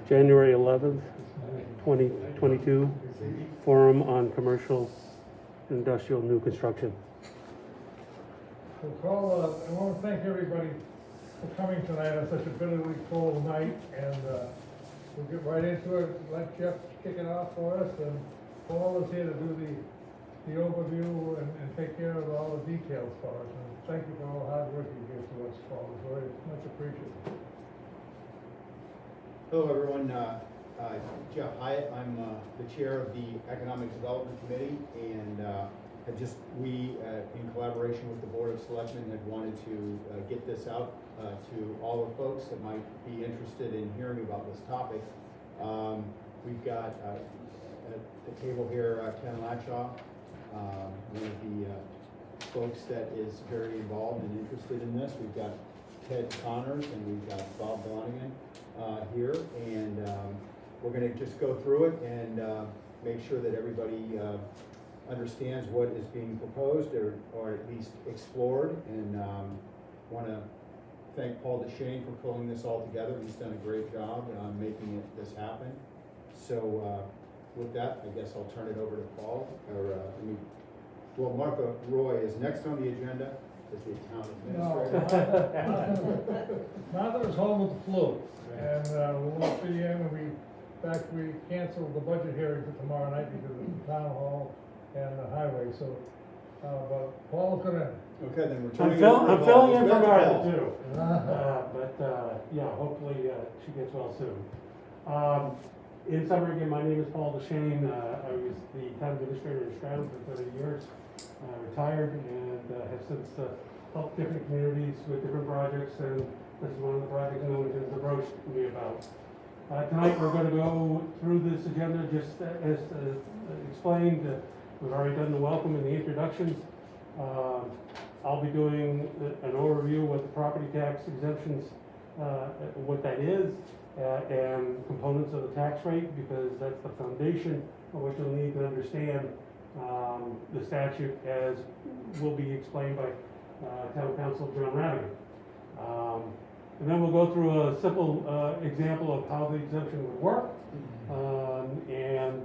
January 11th, 2022, Forum on Commercial Industrial New Construction. So Paul, I want to thank everybody for coming tonight on such a bitterly cold night, and we'll get right into it. Let Jeff kick it off for us, and Paul is here to do the overview and take care of all the details for us. And thank you for all the hard work you give to us, Paul. It's very much appreciated. Hello, everyone. Jeff Hyatt. I'm the chair of the Economic Development Committee, and we, in collaboration with the Board of Selectmen, had wanted to get this out to all the folks that might be interested in hearing about this topic. We've got at the table here Ken Latshaw, one of the folks that is very involved and interested in this. We've got Ted Connors and we've got Bob Blonigan here, and we're going to just go through it and make sure that everybody understands what is being proposed or at least explored, and want to thank Paul DeShane for pulling this all together. He's done a great job making this happen. So with that, I guess I'll turn it over to Paul. Martha Roy is next on the agenda as the town administrator. Martha is home with the flu, and we'll look for you in, and we canceled the budget hearing for tomorrow night because of the town hall and the highway, so, but Paul's gonna. Okay, then we're I'm turning it over to Paul. filling in for It's Martha Paul. too, but yeah, hopefully she gets well soon. In summary, again, my name is Paul DeShane. I was the town administrator in Stratton for 30 years, retired, and have since helped different communities with different projects, and this is one of the projects Millington's approached me about. Tonight we're going to go through this agenda just as explained. We've already done the welcome and the introductions. I'll be doing an overview of what the property tax exemptions, what that is, and components of the tax rate, because that's the foundation of what you'll need to understand the statute, as will be explained by Town Council John Radigan. And then we'll go through a simple example of how the exemption would work, and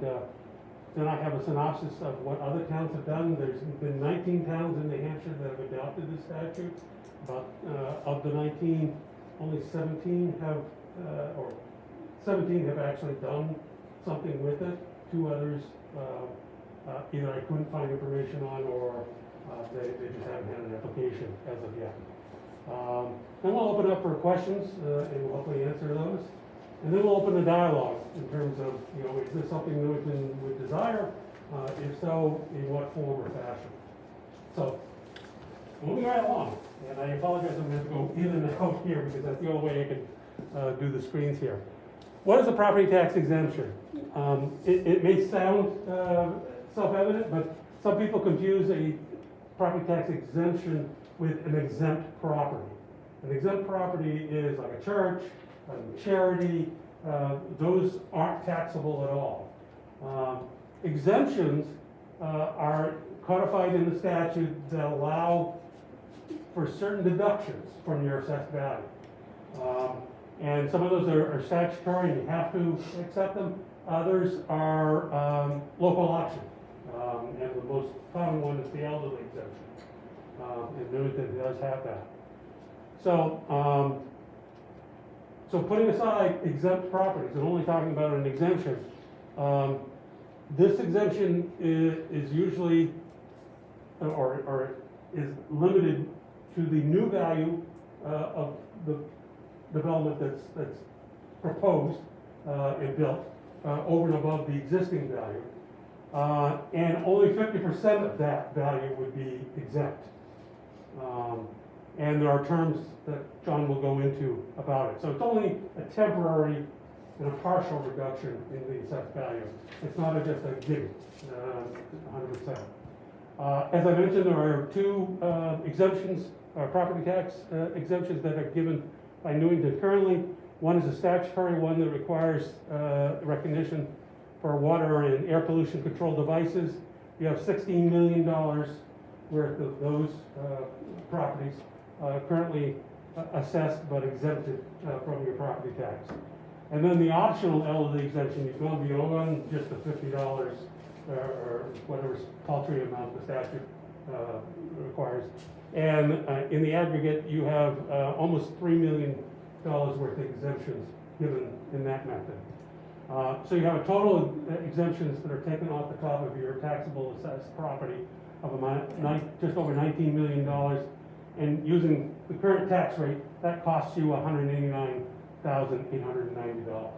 then I have a synopsis of what other towns have done. There's been 19 towns in New Hampshire that have adopted this statute. But of the 19, only 17 have, or 17 have actually done something with it. 2 others, either I couldn't find information on, or they just haven't had an application as of yet. Then we'll open up for questions, and we'll hopefully answer those. And then we'll open the dialogue in terms of, is this something Newington would desire? If so, in what form or fashion? So, moving right along. And I apologize, I'm going to have to go in and out here because that's the only way I can do the screens here. What is a property tax exemption? It may sound self-evident, but some people confuse a property tax exemption with an exempt property. An exempt property is like a church, a charity. Those aren't taxable at all. Exemptions are codified in the statute that allow for certain deductions from your assessed value. And some of those are statutory and you have to accept them. Others are local option. And the most common one is the elderly exemption. And Newington does have that. So, so putting aside exempt properties and only talking about an exemption, this exemption is usually, or is limited to the new value of the development that's proposed and built over and above the existing value. And only 50% of that value would be exempt. And there are terms that John will go into about it. So it's only a temporary and a partial reduction in the assessed value. It's not just a gimme, 100%. As I mentioned, there are 2 exemptions, property tax exemptions that are given by Newington currently. One is a statutory one that requires recognition for water and air pollution control devices. You have $16 million worth of those properties currently assessed but exempted from your property tax. And then the optional elderly exemption, you've gone beyond just the $50 or whatever paltry amount the statute requires. And in the aggregate, you have almost $3 million worth of exemptions given in that method. So you have a total of exemptions that are taken off the top of your taxable assessed property of just over $19 million. And using the current tax rate, that costs you $189,890.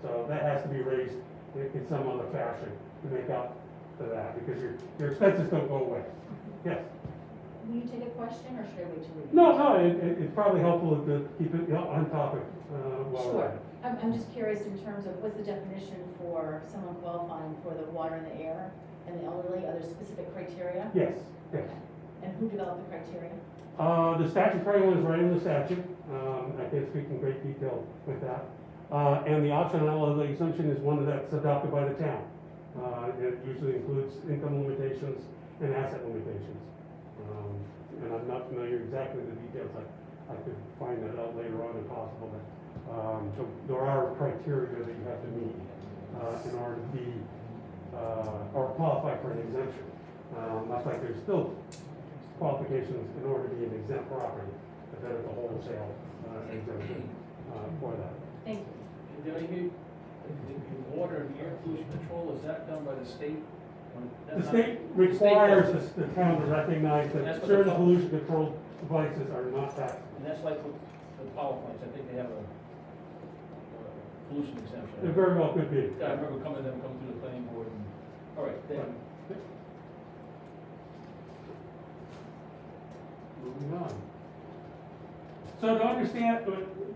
So that has to be raised in some other fashion to make up for that, because your expenses don't go away. Yes? Will you take a question, or should I wait till we? No, it's probably helpful to keep it on topic while we're Sure. at it. I'm just curious in terms of what's the definition for someone qualifying for the water and the air and the elderly? Are there specific criteria? Yes, yes. And who developed the criteria? The statutory one is right in the statute. I can't speak in great detail with that. And the optional elderly exemption is one that's adopted by the town. It usually includes income limitations and asset limitations. And I'm not familiar exactly with the details. I could find that out later on if possible. But, so there are criteria that you have to meet in order to be or qualify for an exemption. Much like there's still qualifications in order to be an exempt property, but that is a wholesale exemption for that. Thank you. And did I hear, the water and air pollution control, is that done by the state? The state requires the town to recognize that That's what certain the- pollution control devices are not taxable. And that's like with the power plants, I think they have a pollution exemption. It very well could be. Yeah, I remember coming through the planning board and, all right, then, Moving on. So to understand,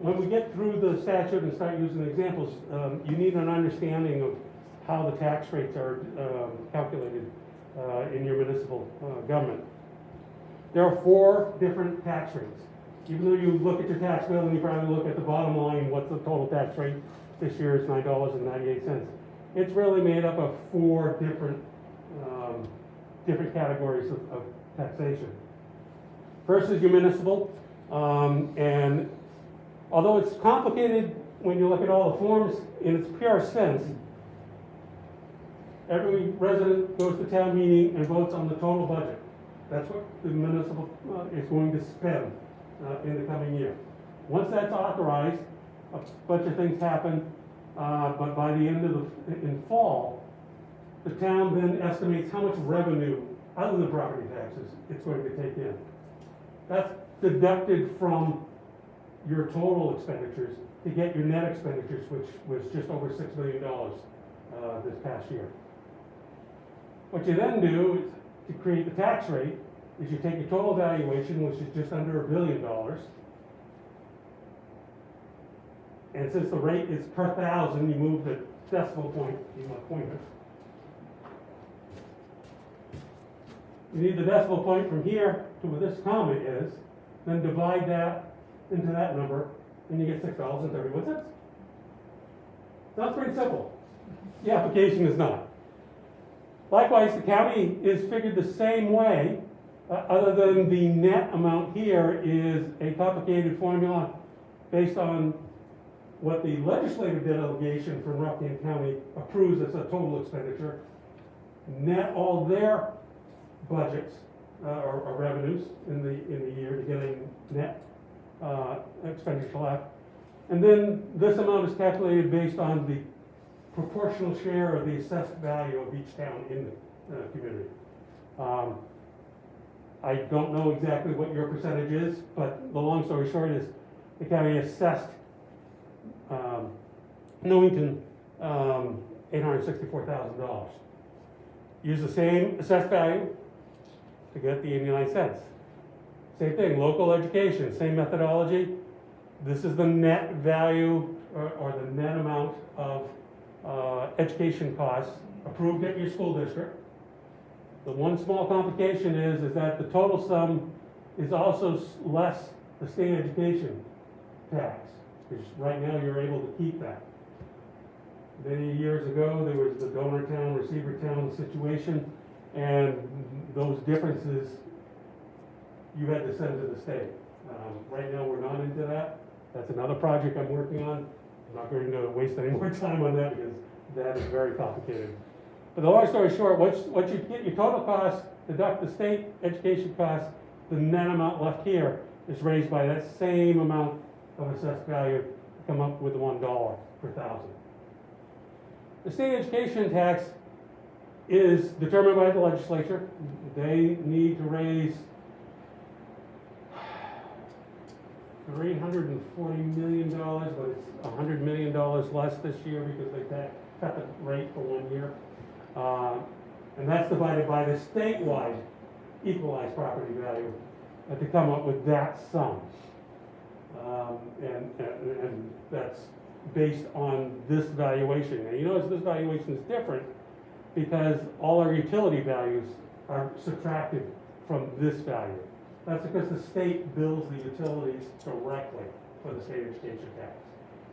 when we get through the statute and start using examples, you need an understanding of how the tax rates are calculated in your municipal government. There are 4 different tax rates. Even though you look at your tax bill and you probably look at the bottom line, what's the total tax rate? This year is $9.98. It's really made up of 4 different categories of taxation. First is your municipal, and although it's complicated when you look at all the forms in its pure sense, every resident goes to town meeting and votes on the total budget. That's what the municipal is going to spend in the coming year. Once that's authorized, a bunch of things happen, but by the end of in fall, the town then estimates how much revenue, other than property taxes, it's going to take in. That's deducted from your total expenditures to get your net expenditures, which was just over $6 million this past year. What you then do is, to create the tax rate, is you take your total valuation, which is just under $1 billion, and since the rate is per thousand, you move the decimal point, you want to point it. You need the decimal point from here to where this comma is, then divide that into that number, and you get $6.31. Sounds pretty simple. The application is not. Likewise, the county is figured the same way, other than the net amount here is a complicated formula based on what the legislative delegation from Rockingham County approves as a total expenditure. Net all their budgets or revenues in the year to get a net expenditure left. And then this amount is calculated based on the proportional share of the assessed value of each town in the community. I don't know exactly what your percentage is, but the long story short is the county assessed Newington $864,000. Use the same assessed value to get the 89 cents. Same thing, local education, same methodology. This is the net value or the net amount of education costs approved at your school district. The one small complication is that the total sum is also less the state education tax, which right now you're able to keep that. Many years ago, there was the donor town, receiver town situation, and those differences you had to send to the state. Right now, we're not into that. That's another project I'm working on. I'm not going to waste any more time on that because that is very complicated. But the long story short, what you get, your total cost, deduct the state education cost, the net amount left here is raised by that same amount of assessed value to come up with the $1 per thousand. The state education tax is determined by the legislature. They need to raise $340 million, but it's $100 million less this year because they cut the rate for 1 year. And that's divided by the statewide equalized property value to come up with that sum. And that's based on this valuation. And you notice this valuation is different because all our utility values are subtracted from this value. That's because the state bills the utilities directly for the state education tax.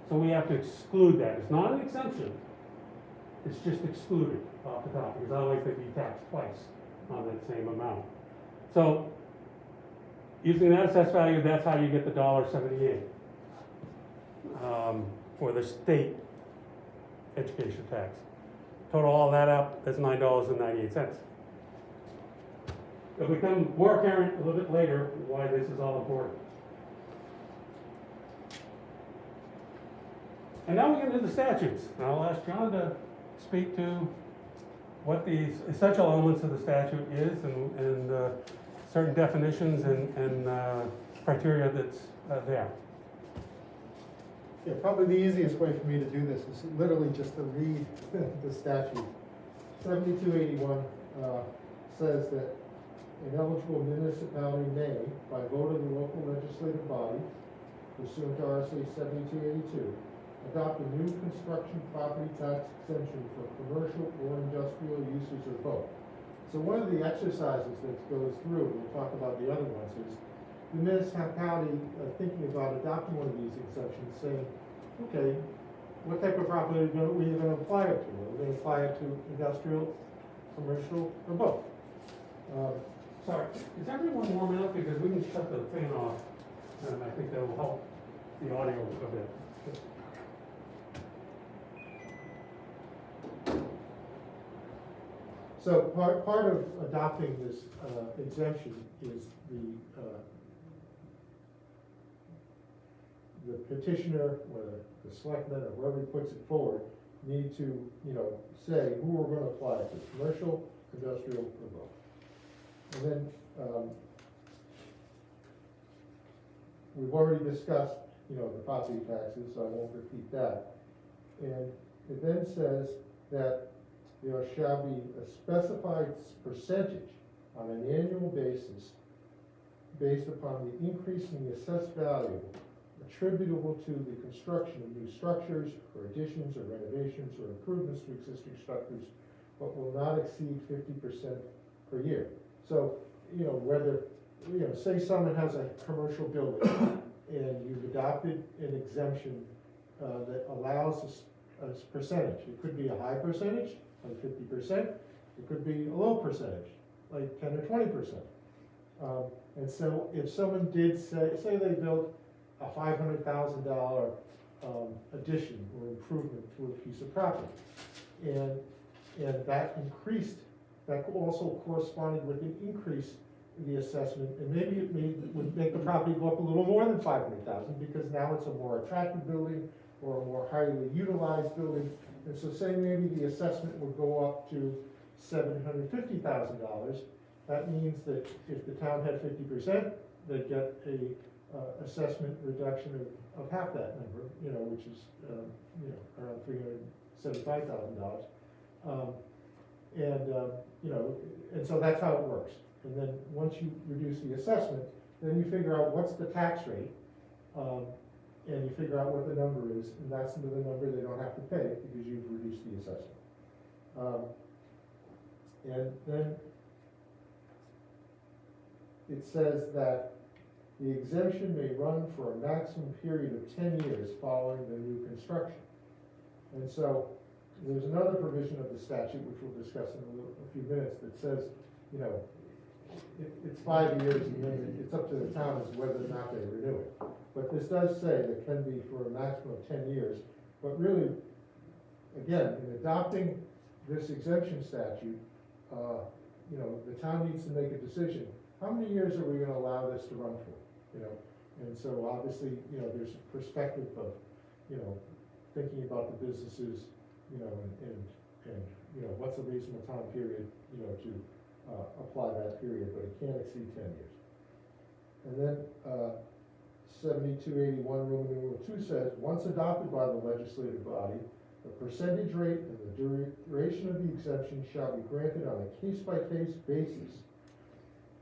So we have to exclude that. It's not an exemption. It's just excluded off the top because otherwise they'd be taxed twice on that same amount. So using that assessed value, that's how you get the $1.78 for the state education tax. Total all that up, that's $9.98. It'll become more apparent a little bit later why this is all important. And now we get into the statutes. And I'll ask John to speak to what the essential elements of the statute is and certain definitions and criteria that's there. Yeah, probably the easiest way for me to do this is literally just to read the statute. 7281 says that an eligible municipality may, by vote of the local legislative body, pursuant to RSA 7282, adopt a new construction property tax exemption for commercial or industrial uses or both. So one of the exercises that goes through, we'll talk about the other ones, is the municipality thinking about adopting one of these exemptions, saying, okay, what type of property are we going to apply it to? Are we going to apply it to industrial, commercial, or both? Sorry, is everyone warm enough? Because we can shut the fan off, and I think that will help the audio a bit. So part of adopting this exemption is the petitioner or the selectman or whoever puts it forward need to, say who we're going to apply it to, commercial, industrial, or both. And then we've already discussed, the property taxes, so I won't repeat that. And it then says that there shall be a specified percentage on an annual basis based upon the increase in the assessed value attributable to the construction of new structures or additions or renovations or improvements to existing structures, but will not exceed 50% per year. So, whether, say someone has a commercial building and you've adopted an exemption that allows a percentage. It could be a high percentage, like 50%. It could be a low percentage, like 10 or 20%. And so if someone did say they built a $500,000 addition or improvement to a piece of property, and that increased, that also corresponded with an increase in the assessment, and maybe it would make the property go up a little more than $500,000 because now it's a more attractive building or a more highly utilized building. And so say maybe the assessment would go up to $750,000. That means that if the town had 50%, they'd get a assessment reduction of half that number, which is around $375,000. And so that's how it works. And then once you reduce the assessment, then you figure out what's the tax rate, and you figure out what the number is, and that's the number they don't have to pay because you've reduced the assessment. And then it says that the exemption may run for a maximum period of 10 years following the new construction. And so there's another provision of the statute, which we'll discuss in a few minutes, that says, it's 5 years, and then it's up to the town as whether or not they renew it. But this does say that can be for a maximum of 10 years, but really, again, in adopting this exemption statute, you know, the town needs to make a decision. How many years are we gonna allow this to run for, you know? And so obviously, you know, there's a perspective of, you know, thinking about the businesses, you know, and, you know, what's a reasonable time period, you know, to, apply that period, but it can't exceed 10 years. And then, 7281 Roman numeral 2 says, once adopted by the legislative body, the percentage rate and the duration of the exemption shall be granted on a case-by-case basis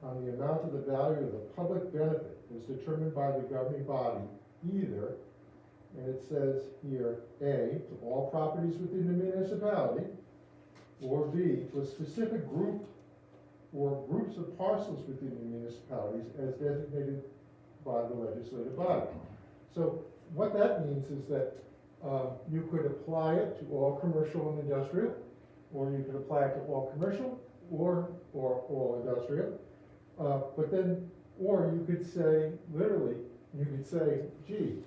on the amount of the value of the public benefit as determined by the governing body, either, and it says here, A, to all properties within the municipality, or B, to a specific group or groups of parcels within the municipalities as designated by the legislative body. So what that means is that you could apply it to all commercial and industrial, or you could apply it to all commercial or all industrial. But then, or you could say, literally, you could say, gee,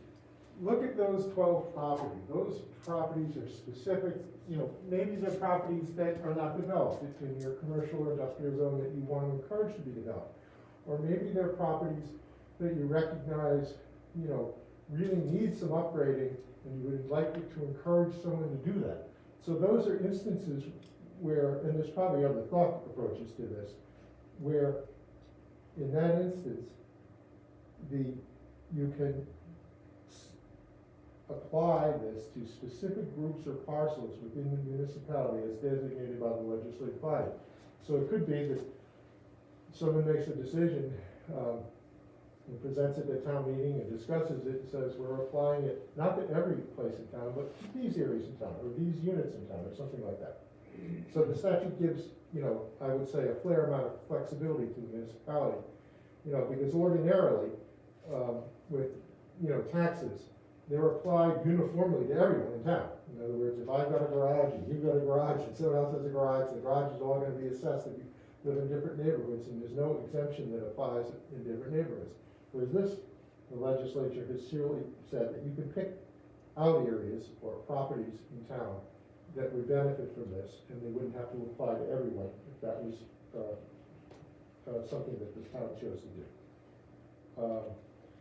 look at those 12 properties. Those properties are specific, you know, maybe they're properties that are not developed in your commercial or industrial zone that you want to encourage to be developed. Or maybe they're properties that you recognize, you know, really need some upgrading and you would like to encourage someone to do that. So those are instances where, and there's probably other thought approaches to this, where in that instance, you can apply this to specific groups or parcels within the municipality as designated by the legislative body. So it could be that someone makes a decision, and presents it at town meeting and discusses it, and says we're applying it not to every place in town, but to these areas in town, or these units in town, or something like that. So the statute gives, you know, I would say a fair amount of flexibility to the municipality, you know, because ordinarily, with, you know, taxes, they're applied uniformly to everyone in town. In other words, if I've got a garage and you've got a garage and someone else has a garage, the garage is all gonna be assessed if you live in different neighborhoods, and there's no exemption that applies in different neighborhoods. Whereas this, the legislature has surely said that you can pick out areas or properties in town that would benefit from this, and they wouldn't have to apply to everyone if that was something that the town chose to do.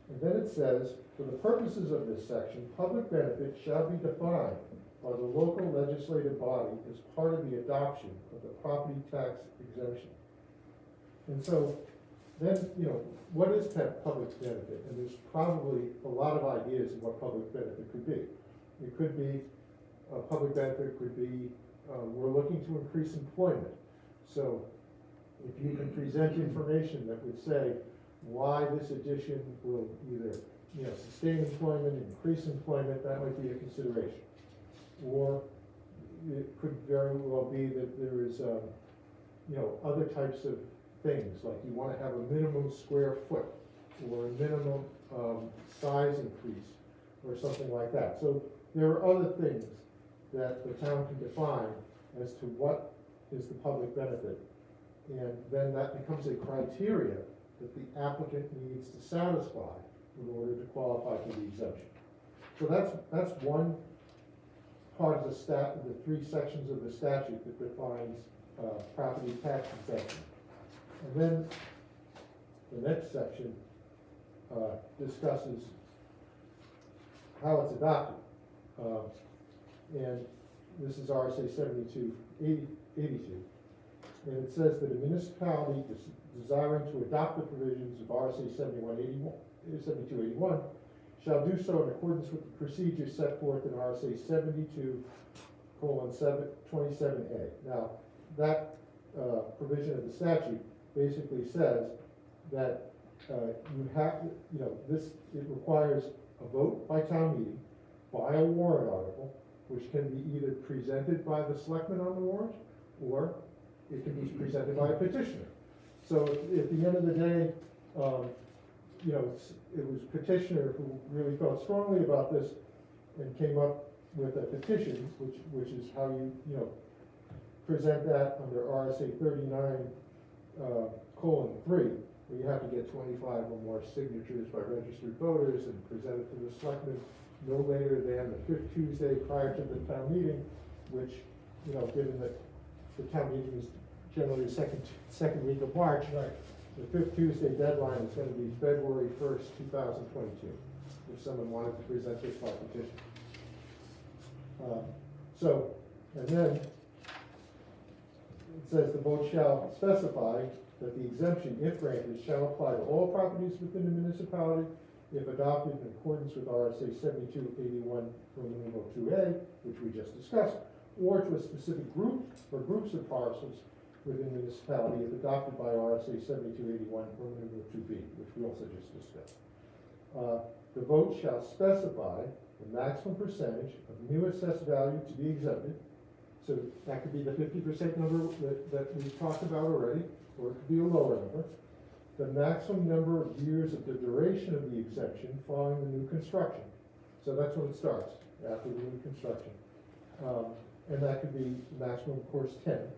And then it says, for the purposes of this section, public benefit shall be defined by the local legislative body as part of the adoption of the property tax exemption. And so then, you know, what is public benefit? And there's probably a lot of ideas of what public benefit could be. It could be, public benefit could be, we're looking to increase employment. So if you can present information that would say why this addition will either, you know, sustain employment, increase employment, that might be a consideration. Or it could very well be that there is, you know, other types of things, like you want to have a minimum square foot or a minimum size increase or something like that. So there are other things that the town can define as to what is the public benefit. And then that becomes a criteria that the applicant needs to satisfy in order to qualify for the exemption. So that's one part of the three sections of the statute that defines property tax exemption. And then the next section discusses how it's adopted. And this is RSA 7282. And it says that a municipality desiring to adopt the provisions of RSA 7281 shall do so in accordance with the procedures set forth in RSA 72:27A. Now, that provision of the statute basically says that you have, you know, it requires a vote by town meeting, by a warrant article, which can be either presented by the selectmen on the warrant, or it can be presented by a petitioner. So at the end of the day, you know, it was petitioner who really felt strongly about this and came up with a petition, which is how you know, present that under RSA 3, where you have to get 25 or more signatures by registered voters and present it to the selectmen no later than the 5th Tuesday prior to the town meeting, which, you know, given that the town meeting is generally the second week of March, Right. the 5th Tuesday deadline is gonna be February 1st, 2022, if someone wanted to present this by petition. So, and then it says the vote shall specify that the exemption, if granted, shall apply to all properties within the municipality if adopted in accordance with RSA 7281, Roman numeral 2A, which we just discussed, or to a specific group or groups of parcels within the municipality if adopted by RSA 7281, Roman numeral 2B, which we also just discussed. The vote shall specify the maximum percentage of new assessed value to be exempted. So that could be the 50% number that we've talked about already, or it could be a lower number. The maximum number of years of the duration of the exemption following the new construction. So that's when it starts, after the new construction. And that could be maximum, of course, 10.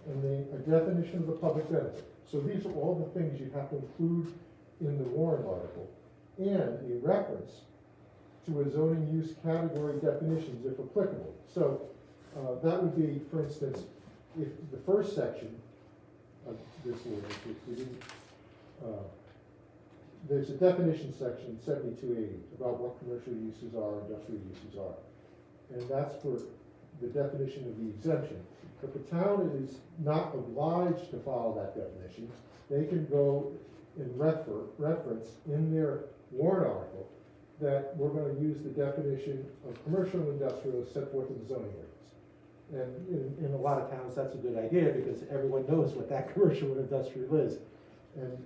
And a definition of the public benefit. So these are all the things you have to include in the warrant article. And a reference to a zoning use category definitions if applicable. So that would be, for instance, if the first section of this ordinance, which we didn't, there's a definition section 7280 about what commercial uses are, industrial uses are. And that's for the definition of the exemption. But the town is not obliged to follow that definition. They can go and reference in their warrant article that we're going to use the definition of commercial and industrial set forth in the zoning ordinance. And in a lot of towns, that's a good idea because everyone knows what that commercial and industrial is. And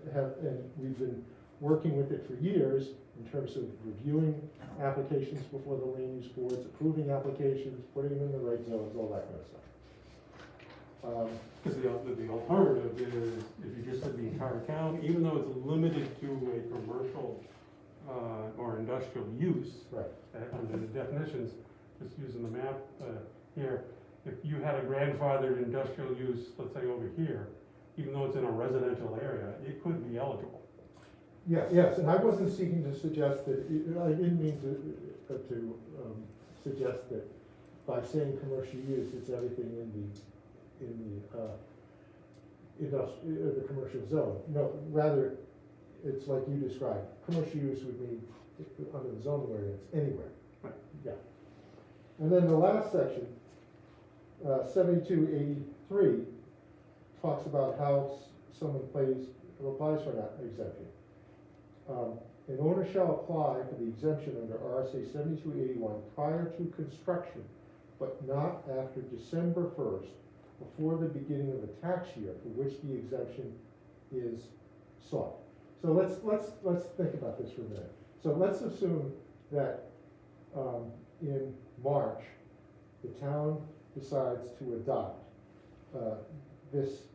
we've been working with it for years in terms of reviewing applications before the land use boards, approving applications, putting them in the right zones, all that kind of stuff. Because the alternative is, if you just said the entire town, even though it's limited to a commercial or industrial use, Right. Under the definitions, just using the map here, if you had a grandfathered industrial use, let's say over here, even though it's in a residential area, it could be eligible. Yeah, yes, and I wasn't seeking to suggest that, I didn't mean to suggest that by saying commercial use, it's everything in the commercial zone. No, rather, it's like you described, commercial use would mean, under the zoning ordinance, anywhere. Right. Yeah. And then the last section, 7283, talks about how someone applies for that exemption. An owner shall apply for the exemption under RSA 7281 prior to construction, but not after December 1st, before the beginning of the tax year for which the exemption is sought. So let's think about this for a minute. So let's assume that in March, the town decides to adopt this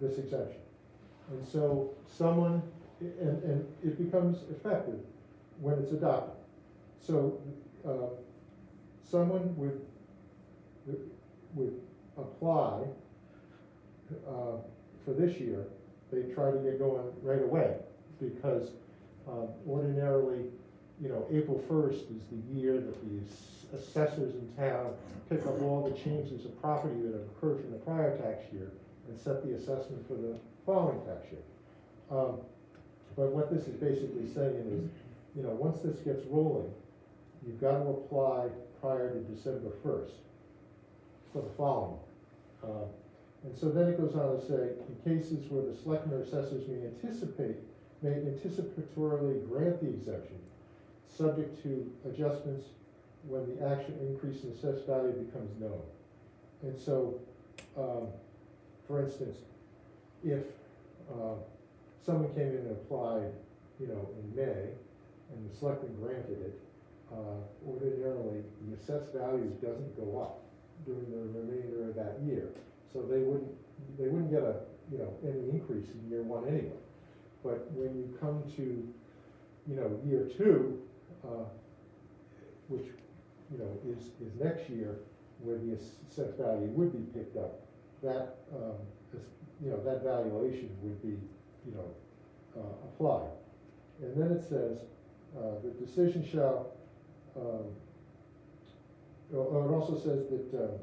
exemption. And so someone, and it becomes effective when it's adopted. So someone would apply for this year. They try to get going right away because ordinarily, April 1st is the year that the assessors in town pick up all the changes of property that have occurred from the prior tax year and set the assessment for the following tax year. But what this is basically saying is, once this gets rolling, you've got to apply prior to December 1st for the following. And so then it goes on to say, in cases where the selectmen or assessors may anticipatorily grant the exemption, subject to adjustments when the actual increase in assessed value becomes known. And so, for instance, if someone came in and applied, in May, and the selectmen granted it, ordinarily the assessed value doesn't go up during the remainder of that year. So they wouldn't get any increase in year one anyway. But when you come to, year two, which, is next year, where the assessed value would be picked up, that, that valuation would be, applied. And then it says, the decision shall, it also says that,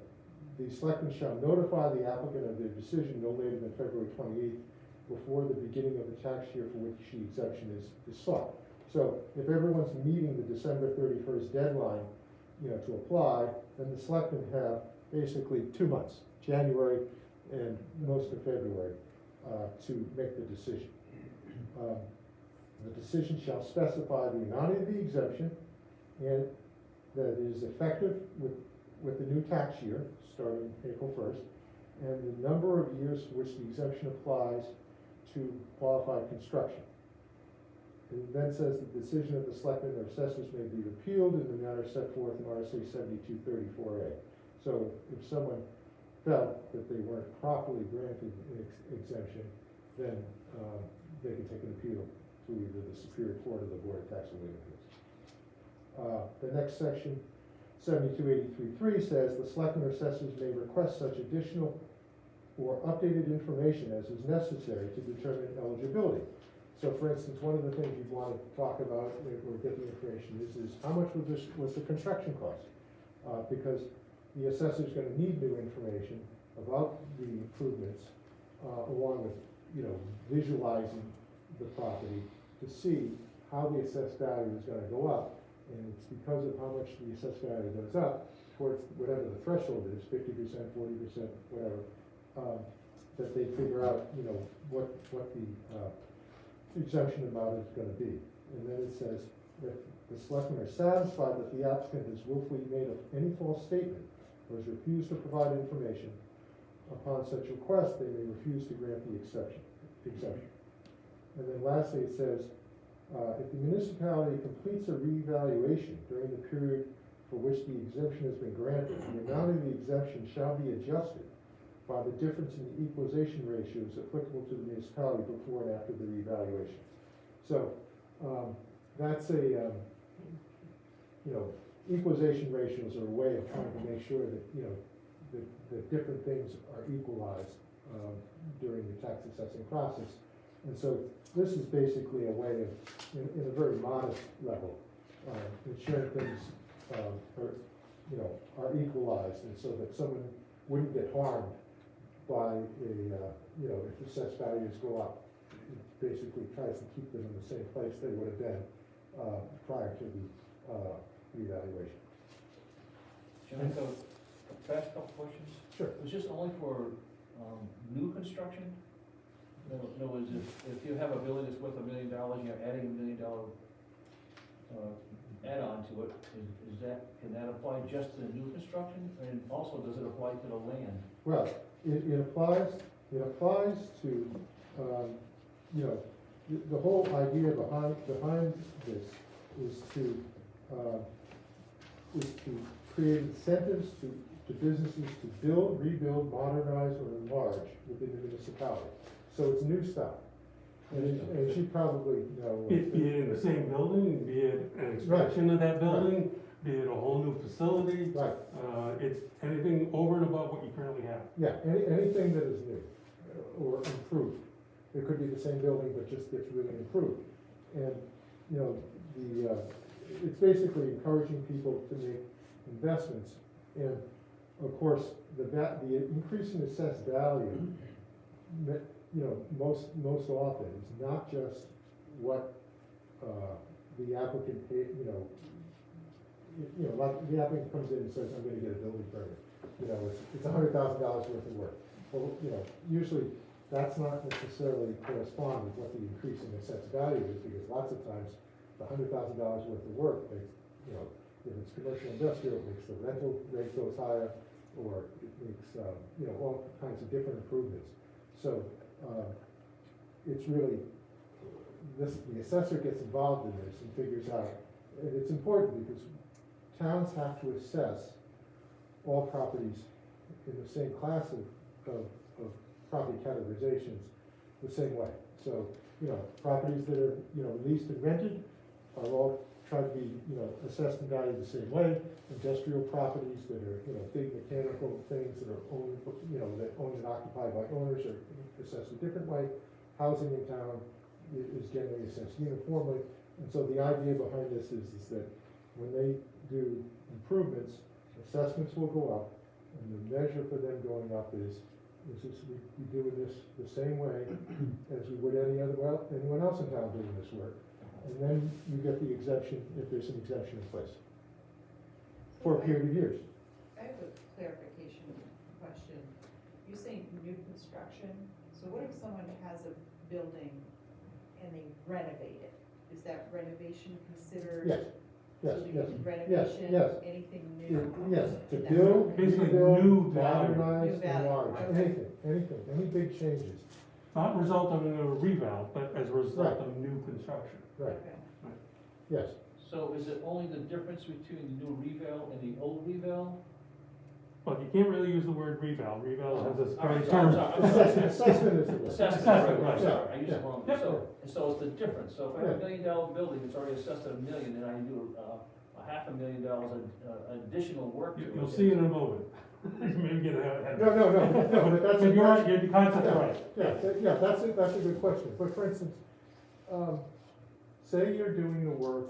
the selectmen shall notify the applicant of their decision no later than February 28th before the beginning of the tax year for which the exemption is sought. So if everyone's meeting the December 31st deadline, to apply, then the selectmen have basically 2 months, January and most of February, to make the decision. The decision shall specify the amount of the exemption and that it is effective with the new tax year, starting April 1st, and the number of years for which the exemption applies to qualified construction. It then says the decision of the selectmen or assessors may be repealed in the manner set forth in RSA 7234A. So if someone felt that they weren't properly granted an exemption, then they can take an appeal to either the Superior Court or the Board of Tax and Lien Appeals. The next section, 7283.3, says the selectmen or assessors may request such additional or updated information as is necessary to determine eligibility. So for instance, one of the things you'd want to talk about or get the information is how much was the construction cost? Because the assessor's going to need new information about the improvements, along with, visualizing the property to see how the assessed value is going to go up. And it's because of how much the assessed value goes up towards whatever the threshold is, 50%, 40%, whatever, that they figure out, what the exemption amount is going to be. And then it says that the selectmen are satisfied that the applicant has willfully made any false statement or has refused to provide information. Upon such request, they may refuse to grant the exemption. And then lastly, it says, if the municipality completes a reevaluation during the period for which the exemption has been granted, the amount of the exemption shall be adjusted by the difference in the equalization ratios applicable to the municipality before and after the reevaluation. So, that's a, equalization ratios are a way of trying to make sure that, that different things are equalized, during the tax assessing process. And so this is basically a way of, in a very modest level, ensuring things, are equalized, and so that someone wouldn't get harmed by if assessed values go up. It basically tries to keep them in the same place they would have been prior to the revaluation. Can I go fast couple questions? Sure. Was this only for new construction? In other words, if you have a building that's worth $1 million, you're adding $1 million add-on to it, can that apply just to new construction? And also, does it apply to the land? Well, it applies to, the whole idea behind this is to create incentives to businesses to build, rebuild, modernize, or enlarge within the municipality. So it's new stuff. And as you probably know. Be it in the same building, be it an expansion of that building, be it a whole new facility. Right. It's anything over and above what you currently have. Yeah, anything that is new or improved. It could be the same building, but just gets really improved. And, it's basically encouraging people to make investments. And of course, the increase in assessed value, most often is not just what the applicant paid, like the applicant comes in and says, I'm gonna get a building permit. It's $100,000 worth of work. Well, usually that's not necessarily correspond with what the increase in assessed value is, because lots of times the $100,000 worth of work makes, if it's commercial industrial, it makes the rental rate goes higher, or it makes, all kinds of different improvements. So, it's really, the assessor gets involved in this and figures out, and it's important because towns have to assess all properties in the same class of property categorizations the same way. So, properties that are, leased and rented are all try to be, assessed and valued the same way. Industrial properties that are, big mechanical things that are owned, that owned and occupied by owners are assessed a different way. Housing in town is generally assessed uniformly. And so the idea behind this is that when they do improvements, assessments will go up, and the measure for them going up is we do this the same way as we would anyone else in town doing this work. And then you get the exemption, if there's an exemption in place, for a period of years. I have a clarification question. You're saying new construction, so what if someone has a building and they renovate it? Is that renovation considered? Yes, yes, So we yes, do yes, renovation, yes. anything new? Yes, to in that build, Basically, rebuild, new value. modernize, New value, enlarge, okay. anything, any big changes. Not a result of a revale, but as a result Right. of new construction. Right, Okay. yes. So is it only the difference between the new revale and the old revale? But you can't really use the word revale. Revale has this All right, very so I'm term. sorry, Assessment assessment is the word. Assessment, Assessment, right, right. sorry, I used Yeah. it wrong. Yep. So it's the difference, so if I have Yeah. $1 million building, it's already assessed at $1 million, and I do a $500,000 additional work to it. You'll see in a moment. Maybe get ahead. No, but that's. But you're right, the concept's right. Yeah, that's a good question. But for instance, say you're doing the work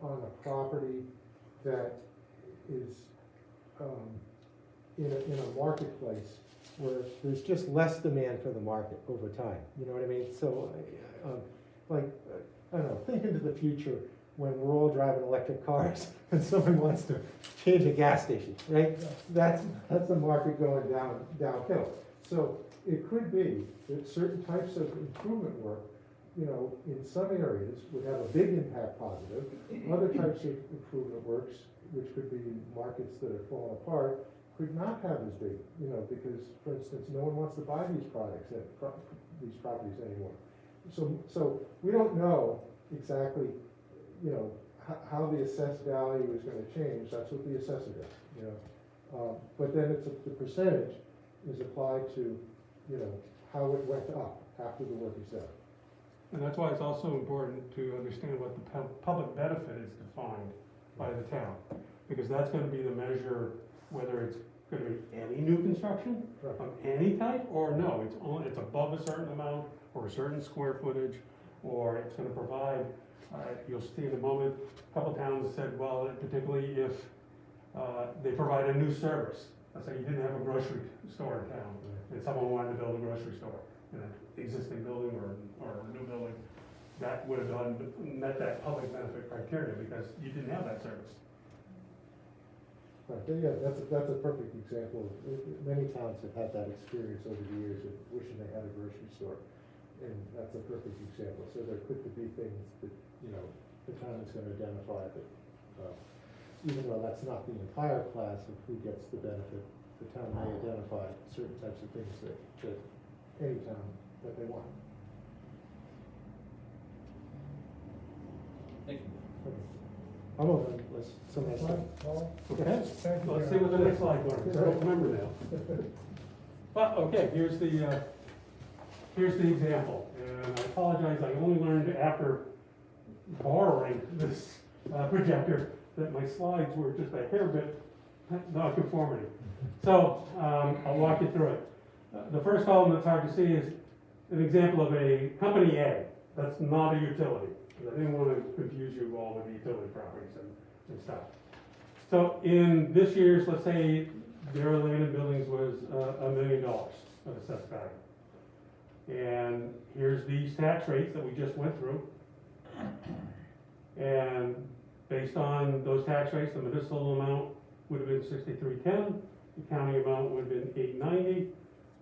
on a property that is, in a marketplace where there's just less demand for the market over time, you know what I mean? So, I don't know, think into the future when we're all driving electric cars and someone wants to change a gas station, right? That's the market going downhill. So it could be that certain types of improvement work, in some areas would have a big impact positive. Other types of improvement works, which could be markets that are falling apart, could not have as big, because, for instance, no one wants to buy these these properties anymore. So we don't know exactly, how the assessed value is gonna change. That's what the assessor does, but then the percentage is applied to, how it went up after the work is done. And that's why it's also important to understand what the public benefit is defined by the town. Because that's gonna be the measure, whether it's gonna be any new construction Right. of any type, or no, it's above a certain amount, or a certain square footage, or it's gonna provide, you'll see in a moment, a couple towns said, well, particularly if they provide a new service. Let's say you didn't have a grocery store in town, and someone wanted to build a grocery store in an existing building or a new building, that would have met that public benefit criteria, because you didn't have that service. Right, yeah, that's a perfect example. Many towns have had that experience over the years of wishing they had a grocery store. And that's a perfect example. So there could be things that, the town is gonna identify that, even though that's not the entire class of who gets the benefit, the town may identify certain types of things that any town that they want. Thank you. I'm over, unless someone else. Paul? Okay, Thank you. let's see what the next slide was, because I don't remember now. But, okay, here's the example, and I apologize, I only learned after borrowing this projector that my slides were just a hair bit non-conformity. So, I'll walk you through it. The first column that's hard to see is an example of a company A, that's not a utility, because I didn't want to confuse you all with the utility properties and stuff. So in this year's, let's say their land and buildings was $1 million of assessed value. And here's these tax rates that we just went through. And based on those tax rates, the municipal amount would have been $63.10, the county amount would have been $890,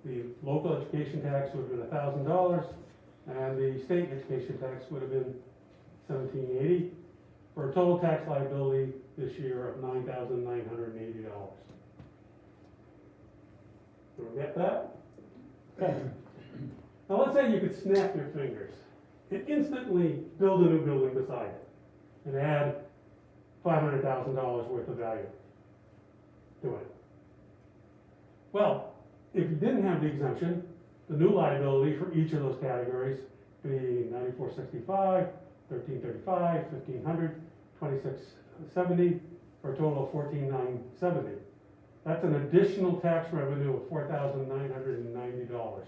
the local education tax would have been $1,000, and the state education tax would have been $1,780, for a total tax liability this year of $9,980. Do we get that? Okay. Now let's say you could snap your fingers and instantly build a new building beside it and add $500,000 worth of value to it. Well, if you didn't have the exemption, the new liability for each of those categories would be $94.65, $13.35, $1,500, 2670, for a total of 14,970. That's an additional tax revenue of $4,990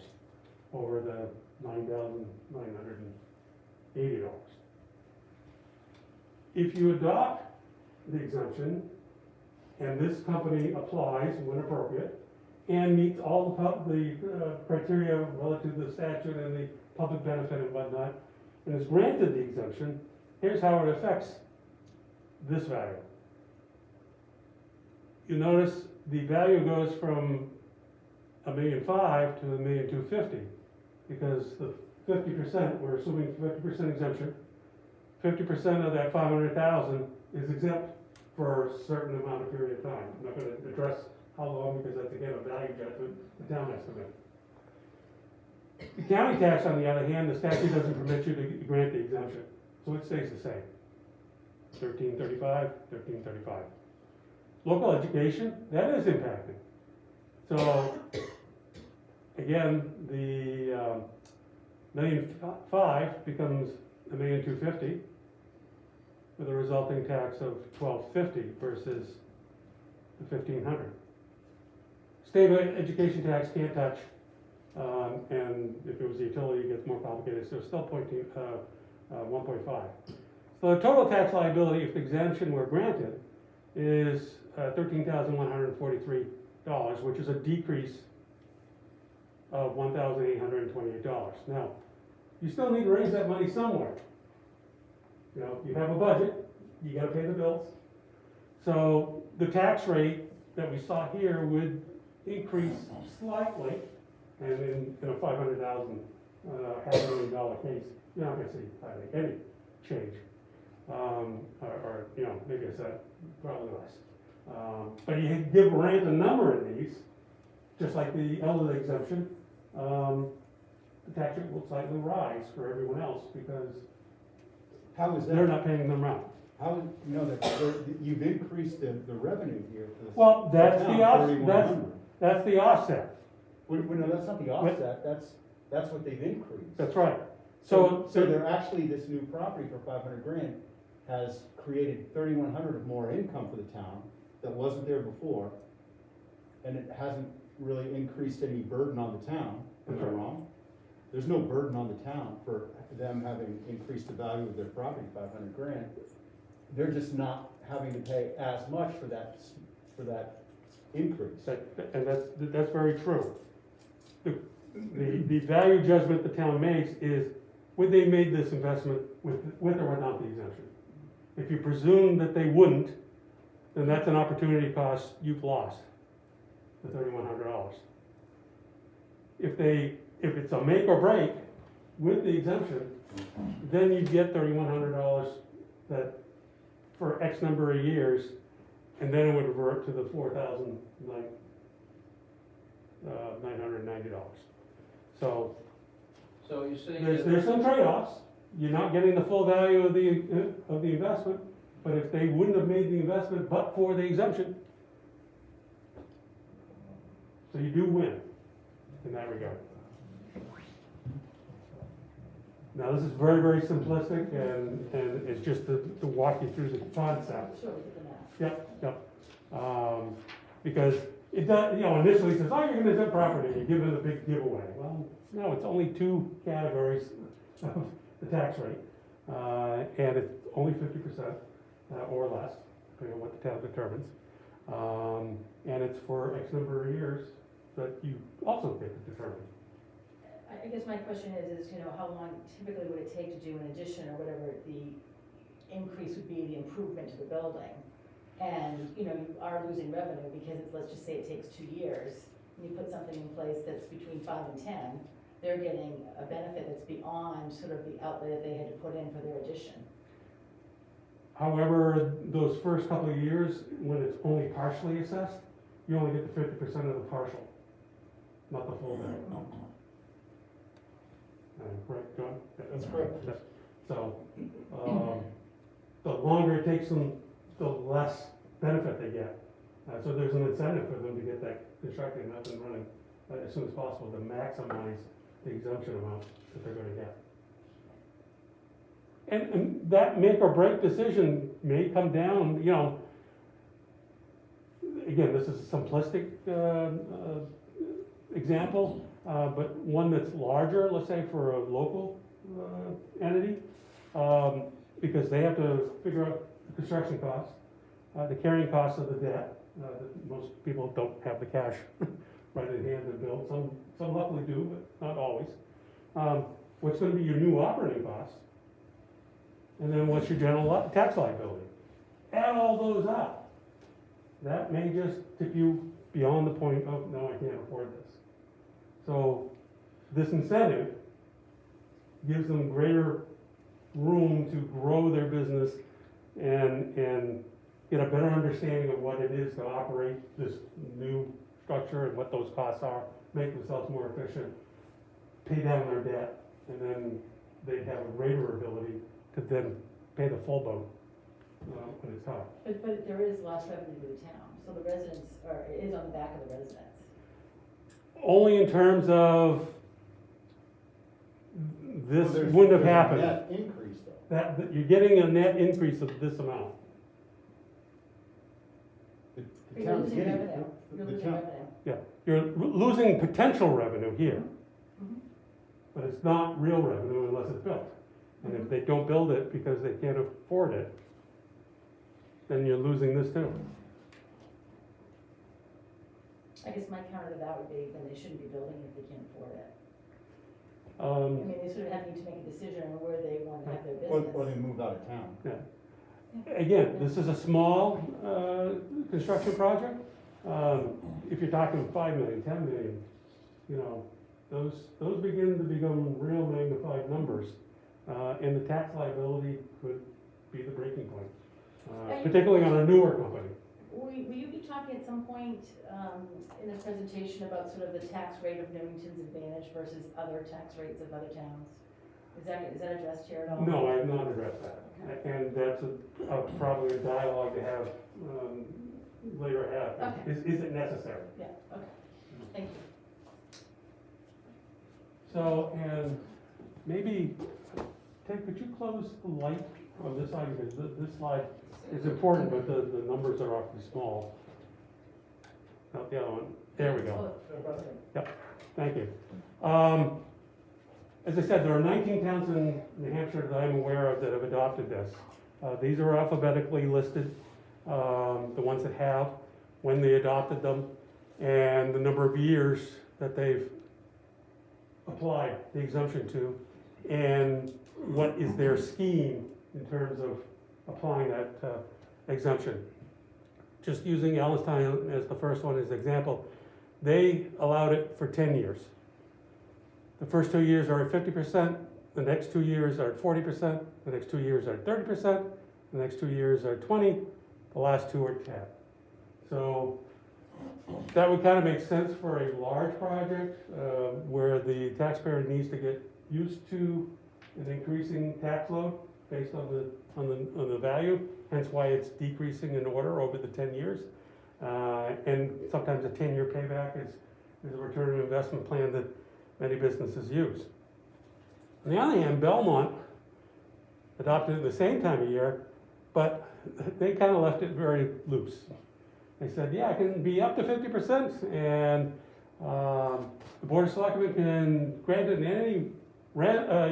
over the $9,980. If you adopt the exemption, and this company applies when appropriate, and meets all the criteria relative to the statute and the public benefit and whatnot, and is granted the exemption, here's how it affects this value. You notice the value goes from $1,500,000 to $1,250,000, because the 50%, we're assuming 50% exemption, 50% of that 500,000 is exempt for a certain amount of period of time. I'm not gonna address how long, because that's again a value judgment, the town estimate. The county tax, on the other hand, the statute doesn't permit you to grant the exemption, so it stays the same. 1335, 1335. Local education, that is impacted. So, again, the $1,500,000 becomes $1,250,000 with a resulting tax of $1,250 versus the $1,500. State education tax can't touch, and if it was a utility, it gets more complicated, so it's still 1.5. So the total tax liability, if the exemption were granted, is $13,143, which is a decrease of $1,828. Now, you still need to raise that money somewhere. You know, you have a budget, you gotta pay the bills. So the tax rate that we saw here would increase slightly, and in a $500,000, $500,000 case, you're not gonna see hardly any change. Or, you know, maybe a cent, probably less. But you give a random number in these, just like the elderly exemption, the tax rate will slightly rise for everyone else, because How is they're that? not paying them out. How, you know, you've increased the revenue here for the. Well, that's town, the offset, 3,100. that's the offset, Well, no, that's not the offset, that's what they've increased. that's right. So they're actually, this new property for $500,000 has created 3,100 of more income for the town that wasn't there before, and it hasn't really increased any burden on the town, am I wrong? There's no burden on the town for them having increased the value of their property, $500,000. They're just not having to pay as much for that increase. And that's very true. The value judgment the town makes is, would they made this investment with or without the exemption? If you presume that they wouldn't, then that's an opportunity cost you've lost, the $3,100. If it's a make or break with the exemption, then you get $3,100 that, for X number of years, and then it would revert to the $4,990. So So you're saying there's that, some trade-offs. You're not getting the full value of the investment, but if they wouldn't have made the investment but for the exemption, so you do win in that regard. Now, this is very, very simplistic, and it's just to walk you through the concept. Sure, we did the math. Yep. Because it does, you know, initially it says, oh, you're gonna exempt property, you give it a big giveaway. Well, no, it's only two categories of the tax rate, and it's only 50% or less, depending on what the town determines. And it's for X number of years that you also get to determine. I guess my question is, you know, how long typically would it take to do an addition or whatever the increase would be, the improvement to the building? And, you know, you are losing revenue because it's, let's just say it takes 2 years, and you put something in place that's between 5 and 10, they're getting a benefit that's beyond sort of the outlay that they had to put in for their addition. However, those first couple of years, when it's only partially assessed, you only get the 50% of the partial, not the full value. Right, John? That's correct. So, the longer it takes them, the less benefit they get. So there's an incentive for them to get that constructed up and running as soon as possible to maximize the exemption amount that they're gonna get. And that make or break decision may come down, you know, again, this is a simplistic, example, but one that's larger, let's say for a local, entity, because they have to figure out the construction costs, the carrying costs of the debt, that most people don't have the cash right in hand to build, some luckily do, but not always. What's gonna be your new operating costs? And then what's your general tax liability? Add all those up. That may just tip you beyond the point of, no, I can't afford this. So this incentive gives them greater room to grow their business and get a better understanding of what it is to operate this new structure and what those costs are, make themselves more efficient, pay down their debt, and then they'd have a greater ability to then pay the full boat when it's hard. But there is less revenue to the town, so the residents it is on the back of the residents. Only in terms of this Well, there's- wouldn't have there's a happened. net increase though. That you're getting a net increase of this amount. The You're town's losing getting, revenue, you're the losing town, revenue. Yeah, you're losing potential revenue here, Mhm. but it's not real revenue unless it's built. And if they don't build it because they can't afford it, then you're losing this too. I guess my counter to that would be, then they shouldn't be building if they can't afford it. I Um, mean, they sort of have to make a decision on where they want to have their or business. they moved out of town. Again, this is a small, construction project. If you're talking 5 million, 10 million, you know, those begin to become real magnified numbers. And the tax liability could be the breaking point, particularly on a newer company. Will you be talking at some point in this presentation about sort of the tax rate of Newington's advantage versus other tax rates of other towns? Is that addressed here at all? No, I have not addressed that. And that's probably a dialogue to have, later have. Okay. Is it necessary? Yeah, okay, thank you. So, and maybe, Ted, could you close the light on this side, because this slide is important, but the numbers are awfully small. Not the other one, there we go. Oh, Thank you. As I said, there are 19 towns in New Hampshire that I'm aware of that have adopted this. These are alphabetically listed, the ones that have, when they adopted them, and the number of years that they've applied the exemption to, and what is their scheme in terms of applying that exemption. Just using Allenstown as the first one as an example, they allowed it for 10 years. The first 2 years are at 50%, the next 2 years are at 40%, the next 2 years are at 30%, the next 2 years are 20, the last 2 are 10. So that would kind of make sense for a large project where the taxpayer needs to get used to an increasing tax load based on the value, hence why it's decreasing in order over the 10 years. And sometimes a 10-year payback is a return on investment plan that many businesses use. On the other hand, Belmont adopted it at the same time of year, but they kind of left it very loose. They said, yeah, it can be up to 50%, and the Board of Selectmen can grant it in any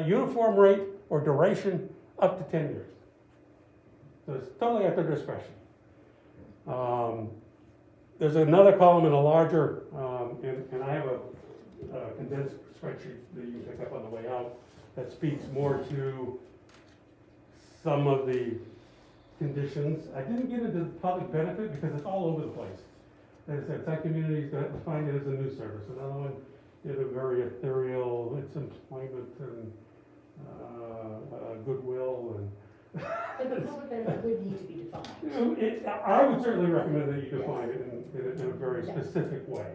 uniform rate or duration up to 10 years. So it's totally at their discretion. There's another column in a larger, and I have a condensed spreadsheet that you can pick up on the way out that speaks more to some of the conditions. I didn't get into the public benefit because it's all over the place. As I said, some communities define it as a new service. Another one is a very ethereal, it's employment and goodwill and. But the public benefit would need to be defined. I would certainly recommend that you define it in a very specific way.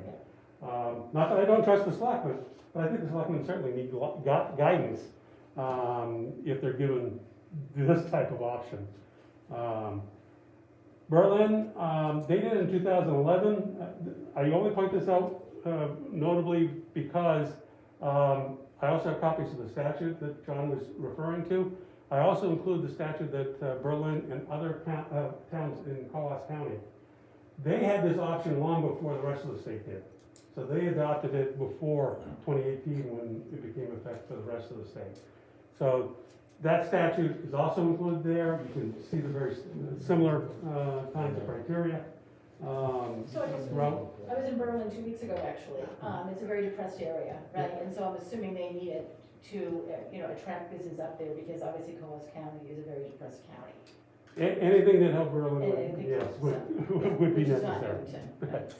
Not that I don't trust the selectmen, but I think the selectmen certainly need guidance if they're given this type of option. Berlin, they did it in 2011. I only point this out notably because I also have copies of the statute that John was referring to. I also include the statute that Berlin and other towns in Coas County, they had this option long before the rest of the state did. So they adopted it before 2018 when it became effective for the rest of the state. So that statute is also included there. You can see the very similar kinds of criteria. So I was in Berlin 2 weeks ago, actually. It's a very depressed area, right? And so I'm assuming they needed to, attract business up there because obviously Coles County is a very depressed county. Anything that helped Berlin, Anything yes, else, would be Which is not necessary. Newington, right, so,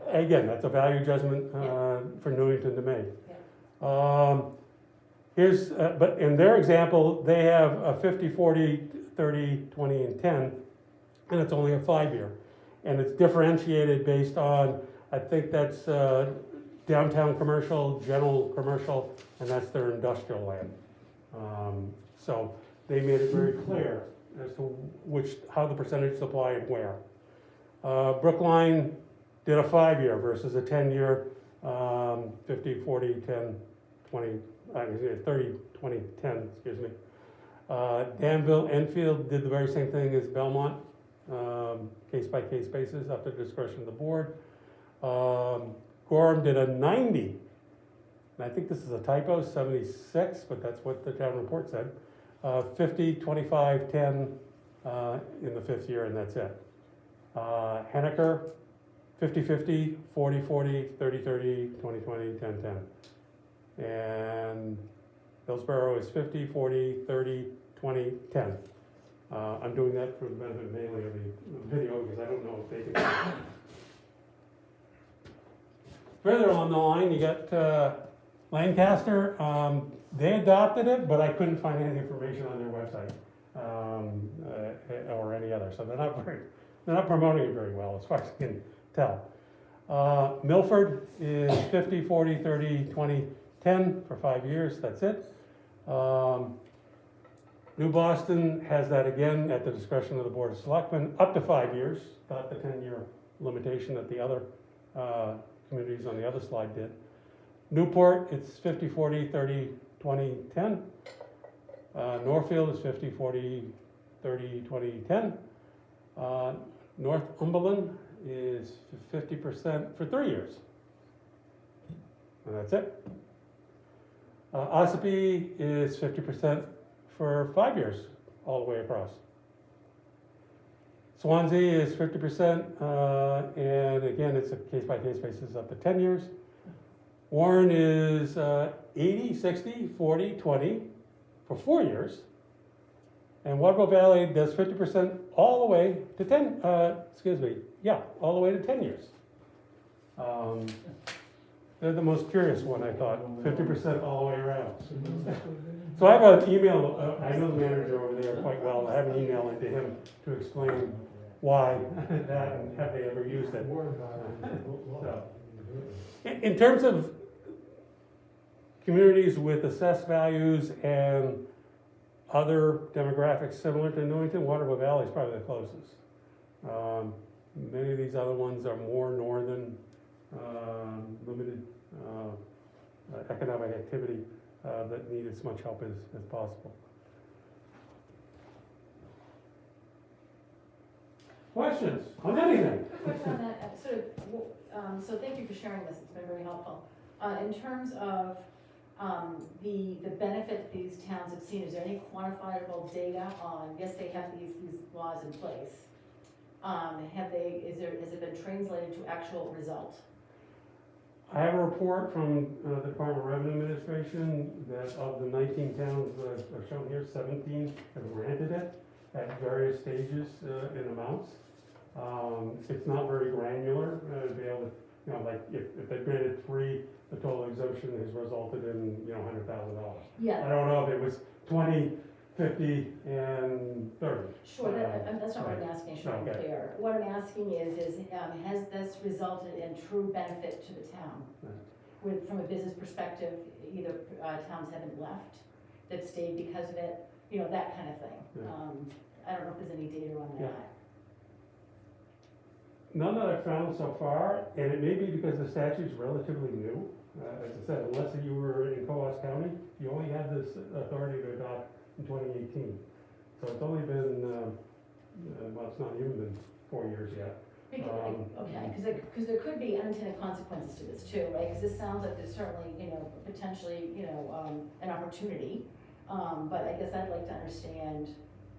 okay. Again, that's a value judgment for Newington to make. Yeah. Here's, but in their example, they have a 50, 40, 30, 20, and 10, and it's only a 5-year. And it's differentiated based on, I think that's downtown commercial, general commercial, and that's their industrial land. So they made it very clear as to how the percentage apply and where. Brookline did a 5-year versus a 10-year, 50, 40, 10, 20, 30, 20, 10, excuse me. Danville, Enfield did the very same thing as Belmont, case-by-case basis, up to the discretion of the board. Gorham did a 90, and I think this is a typo, 76, but that's what the town report said. 50, 25, 10 in the 5th year, and that's it. Henniker, 50, 50, 40, 40, 30, 30, 20, 20, 10, 10. And Hillsborough is 50, 40, 30, 20, 10. I'm doing that for the benefit mainly of the video because I don't know if they can. Further along the line, you got Lancaster. They adopted it, but I couldn't find any information on their website or any other. So they're not promoting it very well as far as I can tell. Milford is 50, 40, 30, 20, 10 for 5 years. That's it. New Boston has that again at the discretion of the Board of Selectmen, up to 5 years, not the 10-year limitation that the other communities on the other slide did. Newport, it's 50, 40, 30, 20, 10. Northfield is 50, 40, 30, 20, 10. Northumberland is 50% for 3 years. And that's it. Ossipee is 50% for 5 years, all the way across. Swansea is 50%, and again, it's a case-by-case basis up to 10 years. Warren is 80, 60, 40, 20 for 4 years. And Waterville Valley does 50% all the way to 10, all the way to 10 years. They're the most curious one, I thought, 50% all the way around. So I have an email, I know the manager over there quite well, I have an email into him to explain why that and have they ever used it. So, in terms of communities with assessed values and other demographics similar to Newington, Waterville Valley is probably the closest. Many of these other ones are more northern, limited economic activity that need as much help as possible. Questions on anything? Question on that, so thank you for sharing this, it's been very helpful. In terms of the benefit these towns have seen, is there any quantifiable data on, yes, they have these laws in place. Has it been translated to actual result? I have a report from the Department of Revenue Administration that of the 19 towns that are shown here, 17 have granted it at various stages in amounts. It's not very granular to be able to, like if they granted 3, the total exemption has resulted in, $100,000. Yeah. I don't know if it was 20, 50, and 30. Sure, that's not what I'm asking, sure I'm clear. What I'm asking is has this resulted in true benefit to the town? Right. From a business perspective, either towns haven't left, that stayed because of it, that kind of thing. Yeah. I don't know if there's any data on that. Yeah. None that I've found so far, and it may be because the statute's relatively new. As I said, unless you were in Coas County, you only had this authority to adopt in 2018. So it's only been, well, it's not even been 4 years yet. Okay, because there could be unintended consequences to this too, right? Because this sounds like there's certainly, potentially, an opportunity. But I guess I'd like to understand,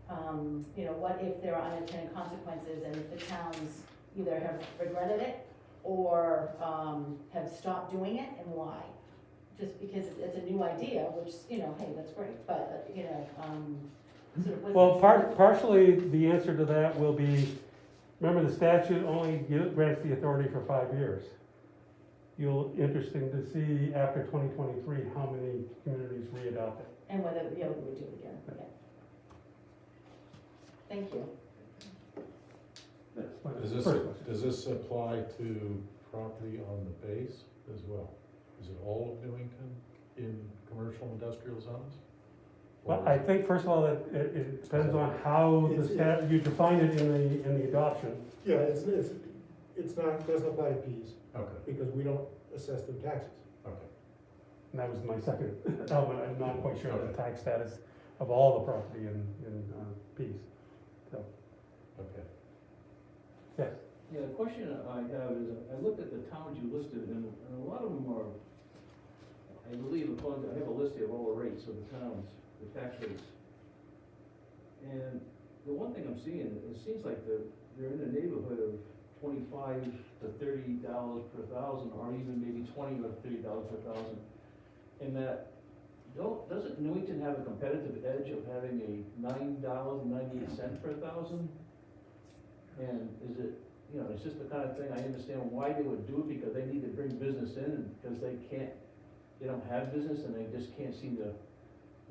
what if there are unintended consequences and if the towns either have regretted it or, have stopped doing it and why? Just because it's a new idea, which, hey, that's great, but, sort of what's Well, the- partially, the answer to that will be, remember, the statute only grants the authority for 5 years. Interesting to see after 2023, how many communities re-adopt it. And whether, we would do it again, yeah. Thank you. That's my Does this, first question. does this apply to property on the base as well? Is it all of Newington in commercial industrial zones? Or Well, is I it- think, first of all, that it depends on how the stat, you define it in the adoption. Yeah, it's not, doesn't apply to Ps, Okay, because we don't assess them taxes. okay. And that was my second element. I'm not quite sure of the tax status of all the property in Pease. So, Okay. yes. Yeah, the question I have is, I looked at the towns you listed, and a lot of them are, I believe, I have a list here of all the rates of the towns, the tax rates. And the one thing I'm seeing, it seems like they're in the neighborhood of $25 to $30 per thousand, or even maybe $20 or $30 per thousand. And that, doesn't Newington have a competitive edge of having a $9.98 per thousand? And is it, it's just the kind of thing, I understand why they would do it, because they need to bring business in, and because they don't have business, and they just can't seem to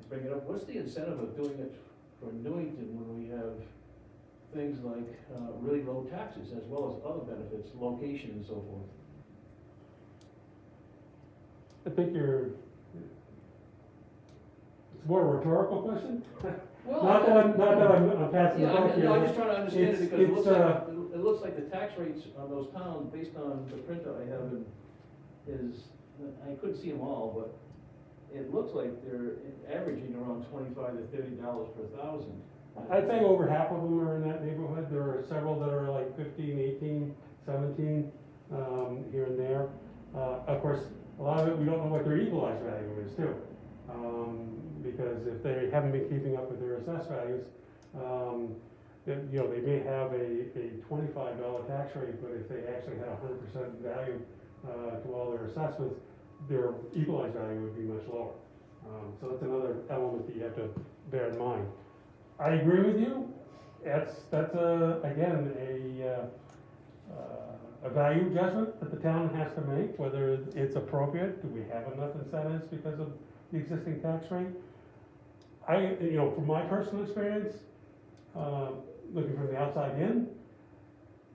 bring it up. What's the incentive of doing it for Newington when we have things like, really low taxes, as well as other benefits, location and so forth? I think it's more a rhetorical question. Not that I'm passing it Yeah, back here. no, I'm but just trying to understand it, because it's, it looks like the tax rates on those towns, based on the printout I have, I couldn't see them all, but it looks like they're averaging around $25 to $30 per thousand. I'd say over half of them are in that neighborhood. There are several that are like 15, 18, 17, here and there. Of course, a lot of it, we don't know what their equalized value is too. Because if they haven't been keeping up with their assessed values, they may have a $25 tax rate, but if they actually had 100% value to all their assessments, their equalized value would be much lower. So that's another element that you have to bear in mind. I agree with you. That's again a value judgment that the town has to make, whether it's appropriate. Do we have enough incentives because of the existing tax rate? From my personal experience, looking from the outside in,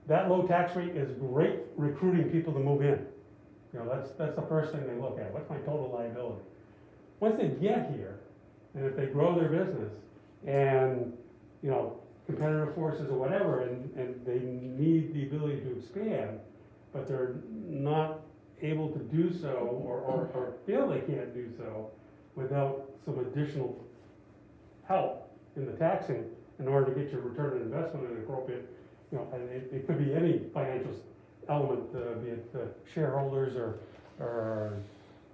that low tax rate is great recruiting people to move in. That's the first thing they look at. What's my total liability? Once they get here, and if they grow their business, and competitive forces or whatever, and they need the ability to expand, but they're not able to do so, or feel they can't do so without some additional help in the taxing in order to get your return on investment and appropriate, and it could be any financial element, be it shareholders or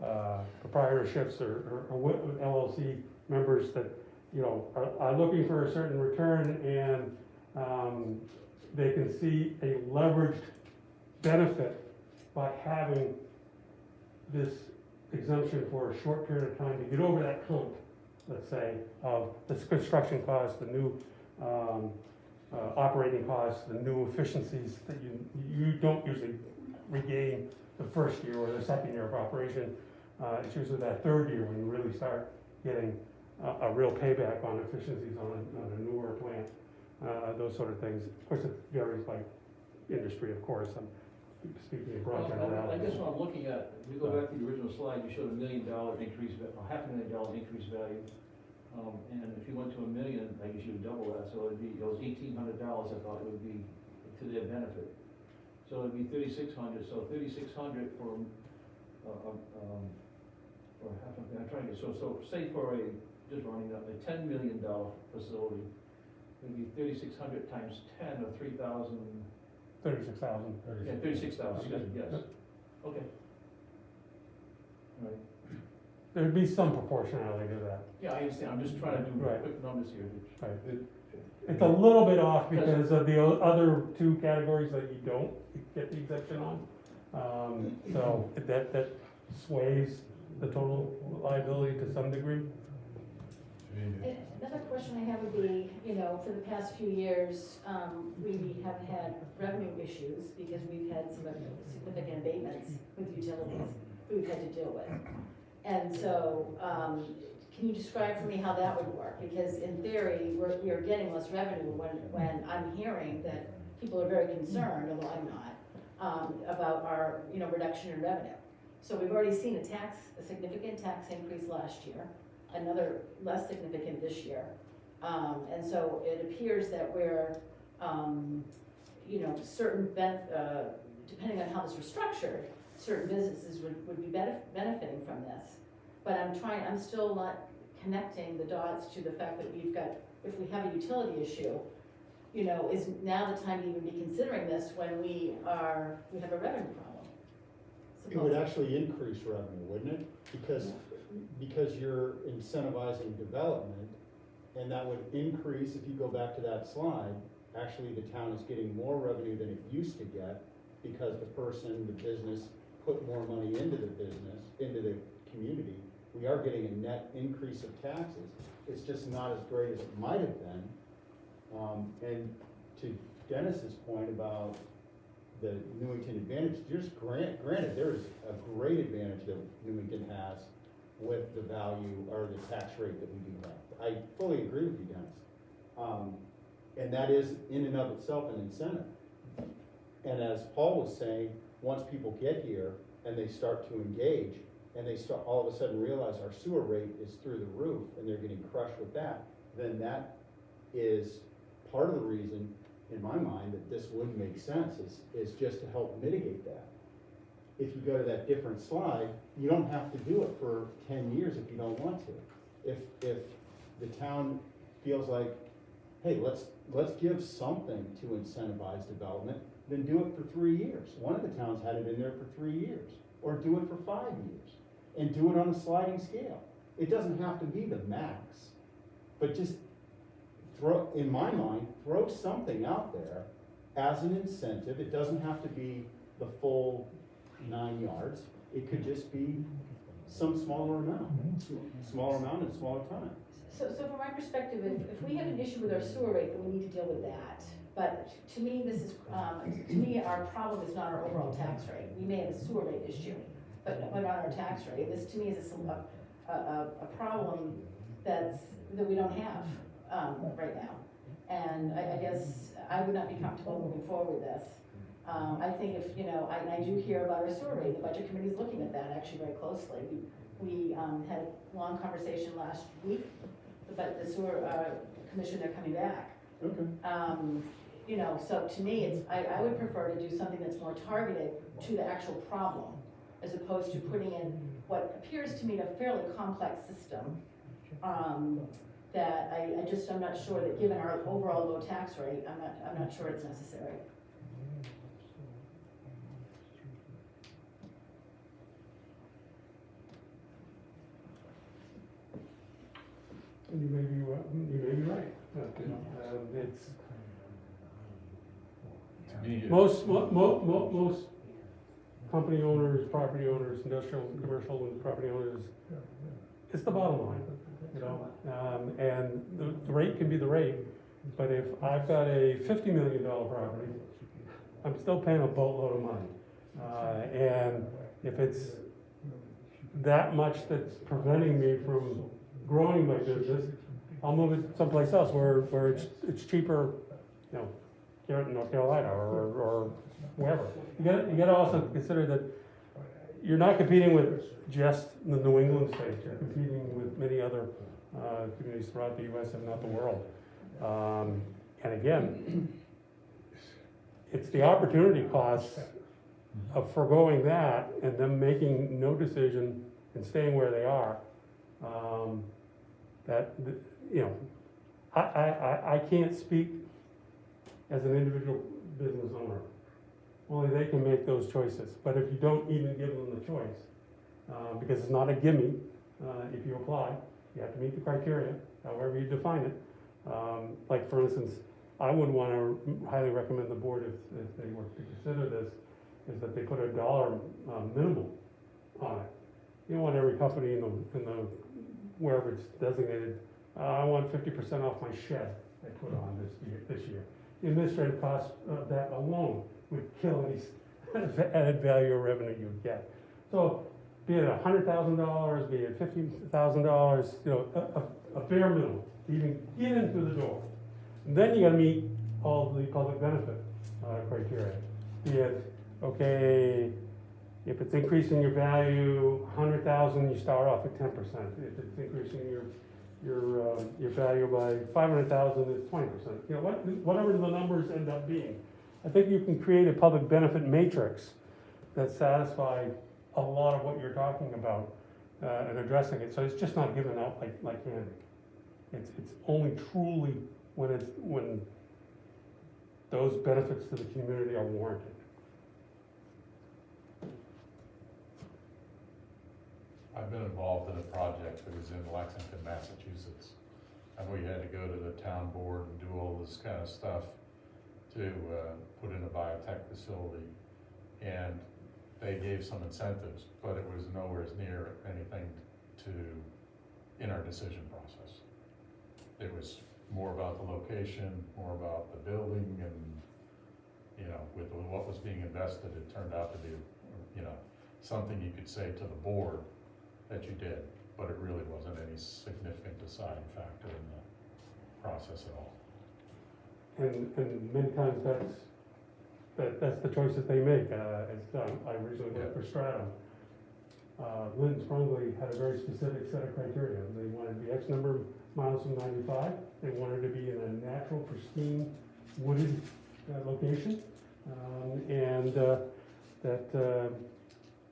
proprietorships or LLC members that are looking for a certain return, and they can see a leveraged benefit by having this exemption for a short period of time to get over that hump, let's say, of the construction costs, the new operating costs, the new efficiencies that you don't usually regain the first year or the second year of operation. It's usually that third year when you really start getting a real payback on efficiencies on a newer plant, those sort of things. Of course, it varies by industry, of course. I'm speaking in broad I generalities. guess what I'm looking at, if you go back to the original slide, you showed $1 million increase, $500,000 increase value. And if you went to $1 million, I guess you would double that, so it was $1,800, I thought it would be to their benefit. So it'd be $3,600, so $3,600 for half of, I'm trying to get, so say for a just rounding up, a $10 million facility, it'd be 3,600 times 10 or 3,000, 36,000. yeah, 36,000, yes, yes. Okay. All right. There'd be some proportionality to that. Yeah, I understand, I'm just trying to do Right. quick numbers here. Right. It's a little bit off because of the other two categories that you don't get the exemption on. So that sways the total liability to some degree. And another question I have would be, for the past few years, we have had revenue issues because we've had some significant abatements with utilities that we've had to deal with. And so, can you describe for me how that would work? Because in theory, we are getting less revenue when I'm hearing that people are very concerned, although I'm not, about our, reduction in revenue. So we've already seen a significant tax increase last year, another less significant this year. And so it appears that we're, depending on how this was structured, certain businesses would be benefiting from this. But I'm still not connecting the dots to the fact that if we have a utility issue, is now the time to even be considering this when we have a revenue problem? It would actually increase revenue, wouldn't it? Because you're incentivizing development, and that would increase, if you go back to that slide, actually the town is getting more revenue than it used to get because the business put more money into the business, into the community. We are getting a net increase of taxes. It's just not as great as it might have been. And to Dennis's point about the Newington advantage, just granted, there is a great advantage that Newington has with the value or the tax rate that we do have. I fully agree with you, Dennis. And that is in and of itself an incentive. And as Paul was saying, once people get here and they start to engage and they start all of a sudden realize our sewer rate is through the roof and they're getting crushed with that, then that is part of the reason in my mind that this would make sense is just to help mitigate that. If you go to that different slide, you don't have to do it for 10 years if you don't want to. If the town feels like, hey, let's give something to incentivize development, then do it for 3 years. One of the towns had it in there for 3 years, or do it for 5 years, and do it on a sliding scale. It doesn't have to be the max, but just in my mind, throw something out there as an incentive. It doesn't have to be the full 9 yards. It could just be some smaller amount in smaller time. So from my perspective, if we have an issue with our sewer rate, then we need to deal with that. But to me, our problem is not our overall tax rate. We may have a sewer rate issue, but not our tax rate. This to me is a problem that we don't have right now. And I guess I would not be comfortable moving forward with this. I think if, I do hear about our sewer rate, the budget committee is looking at that actually very closely. We had a long conversation last week, but the sewer commission, they're coming back. Okay. So to me, I would prefer to do something that's more targeted to the actual problem, as opposed to putting in what appears to me a fairly complex system, that I'm not sure that given our overall low tax rate, I'm not sure it's necessary. And you may be right. It's To me, most company owners, property owners, industrial, commercial, and property owners, it's the bottom line, and the rate can be the rate, but if I've got a $50 million property, I'm still paying a boatload of money. And if it's that much that's preventing me from growing my business, I'll move it someplace else where it's cheaper, here in North Carolina or wherever. You gotta also consider that you're not competing with just the New England states. You're competing with many other communities throughout the U.S. if not the world. And again, it's the opportunity costs of foregoing that and them making no decision and staying where they are. that, you know, I can't speak as an individual business owner. Only they can make those choices, but if you don't even give them the choice, because it's not a gimme, if you apply, you have to meet the criteria, however you define it. Like for instance, I would wanna highly recommend the board if they were to consider this, is that they put a dollar minimum on it. You don't want every company in the, wherever it's designated, I want 50% off my shed I put on this year. The administrative cost of that alone would kill any added value or revenue you would get. So be it $100,000, be it $50,000, you know, a bare minimum, even get in through the door. And then you gotta meet all the public benefit criteria. Be it, okay, if it's increasing your value, 100,000, you start off at 10%. If it's increasing your value by 500,000, it's 20%. You know, whatever the numbers end up being. I think you can create a public benefit matrix that satisfies a lot of what you're talking about and addressing it. So it's just not given out like candy. It's only truly when those benefits to the community are warranted. I've been involved in a project that was in Lexington, Massachusetts, and we had to go to the town board and do all this kind of stuff to put in a biotech facility, and they gave some incentives, but it was nowhere near anything in our decision process. It was more about the location, more about the building, and, you know, with what was being invested, it turned out to be, you know, something you could say to the board that you did, but it really wasn't any significant deciding factor in the process at all. And many times that's the choice that they make. I originally worked for Stratum. Lynn Sprungley had a very specific set of criteria. They wanted to be X number of miles from 95. They wanted to be in a natural, pristine, wooded location, and that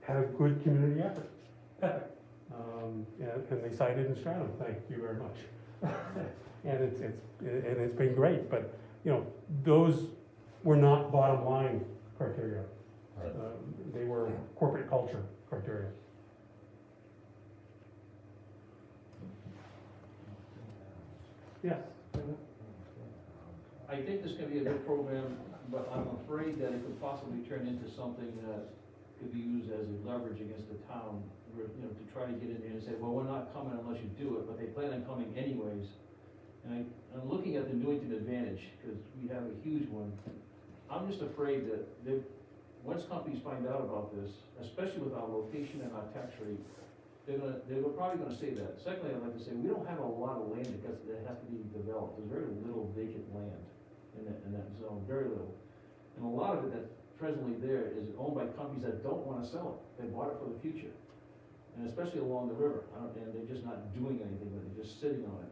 had a good community ethic. And they cited in Stratum. Thank you very much. and it's been great, but you know, those were not bottom line criteria. Right. They were corporate culture criteria. Yes. I think this can be a good program, but I'm afraid that it could possibly turn into something that could be used as a leverage against the town, where, you know, to try to get in there and say, well, we're not coming unless you do it, but they plan on coming anyways. And I'm looking at the Newington advantage, because we have a huge one. I'm just afraid that once companies find out about this, especially with our location and our tax rate, they're probably gonna say that. Secondly, I'd like to say, we don't have a lot of land that has to be developed. There's very little vacant land in that zone, very little. And a lot of it that's presently there is owned by companies that don't wanna sell it. They bought it for the future. And especially along the river, and they're just not doing anything with it, they're just sitting on it.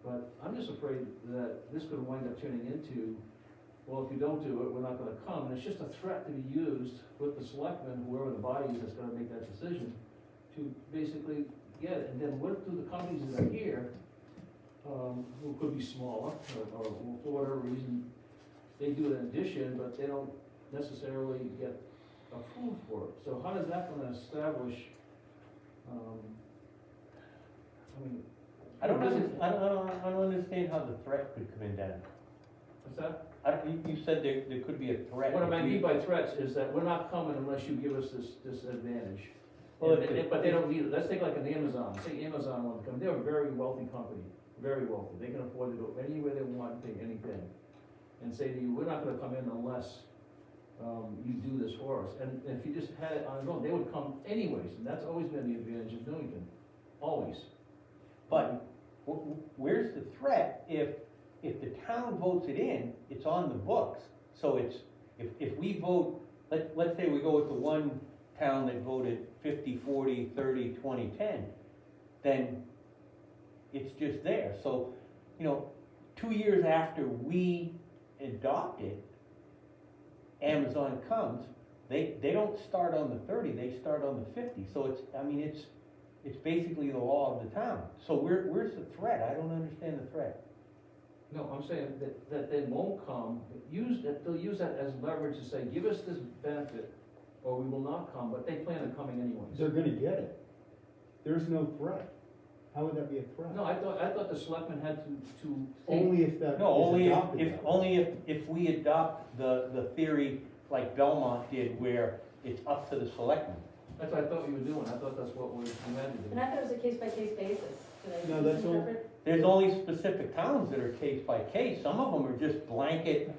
But I'm just afraid that this could wind up turning into, well, if you don't do it, we're not gonna come. And it's just a threat to be used with the selectmen, whoever the body is that's gonna make that decision, to basically get it. And then what do the companies that are here, who could be smaller, or for whatever reason, they do an addition, but they don't necessarily get approved for it. So how is that gonna establish, I don't understand how the threat could come in, Dennis. What's that? You said there could be a threat. What I mean by threats is that we're not coming unless you give us this advantage. Well, But they don't need it. Let's take like an Amazon. Say Amazon wants to come. They're a very wealthy company, very wealthy. They can afford to go anywhere they want, pay anything. And say to you, we're not gonna come in unless you do this for us. And if you just had it on its own, they would come anyways. And that's always been the advantage of Newington, always. But where's the threat if the town votes it in, it's on the books. So it's, if we vote, let's say we go with the one town that voted 50, 40, 30, 20, 10, then it's just there. So, you know, 2 years after we adopt it, Amazon comes, they don't start on the 30, they start on the 50. So it's, I mean, it's basically the law of the town. So where's the threat? I don't understand the threat. No, I'm saying that they won't come, but they'll use that as leverage to say, give us this benefit, or we will not come, but they plan on coming anyways. They're gonna get it. There's no threat. How would that be a threat? No, I thought the selectmen had to. Only if that is No, only adopted. if, that way. only if we adopt the theory like Belmont did, where it's up to the selectmen. That's what I thought you were doing, I thought that's what we had to And do. I thought it was a case-by-case basis. Did I No, that's all- misinterpret? There's only specific towns that are case by case. Some of them are just blanket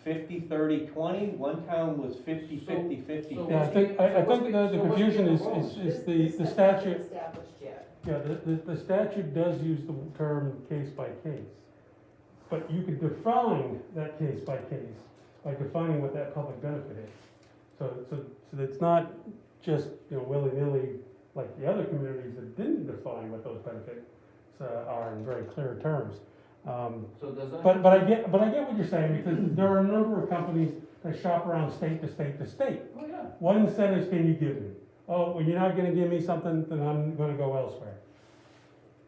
50, 30, 20. One town was 50, 50, 50, So- 50. Yeah, I think the So what's confusion the is rules? the This hasn't statute. been established yet. Yeah, the statute does use the term case by case, but you could define that case by case by defining what that public benefit is. So it's not just, willy-nilly like the other communities that didn't define what those benefits are in very clear terms. So does that? But I get what you're saying, because there are a number of companies that shop around state to state to state. Oh, yeah. What incentives can you give me? Oh, well, you're not gonna give me something, then I'm gonna go elsewhere.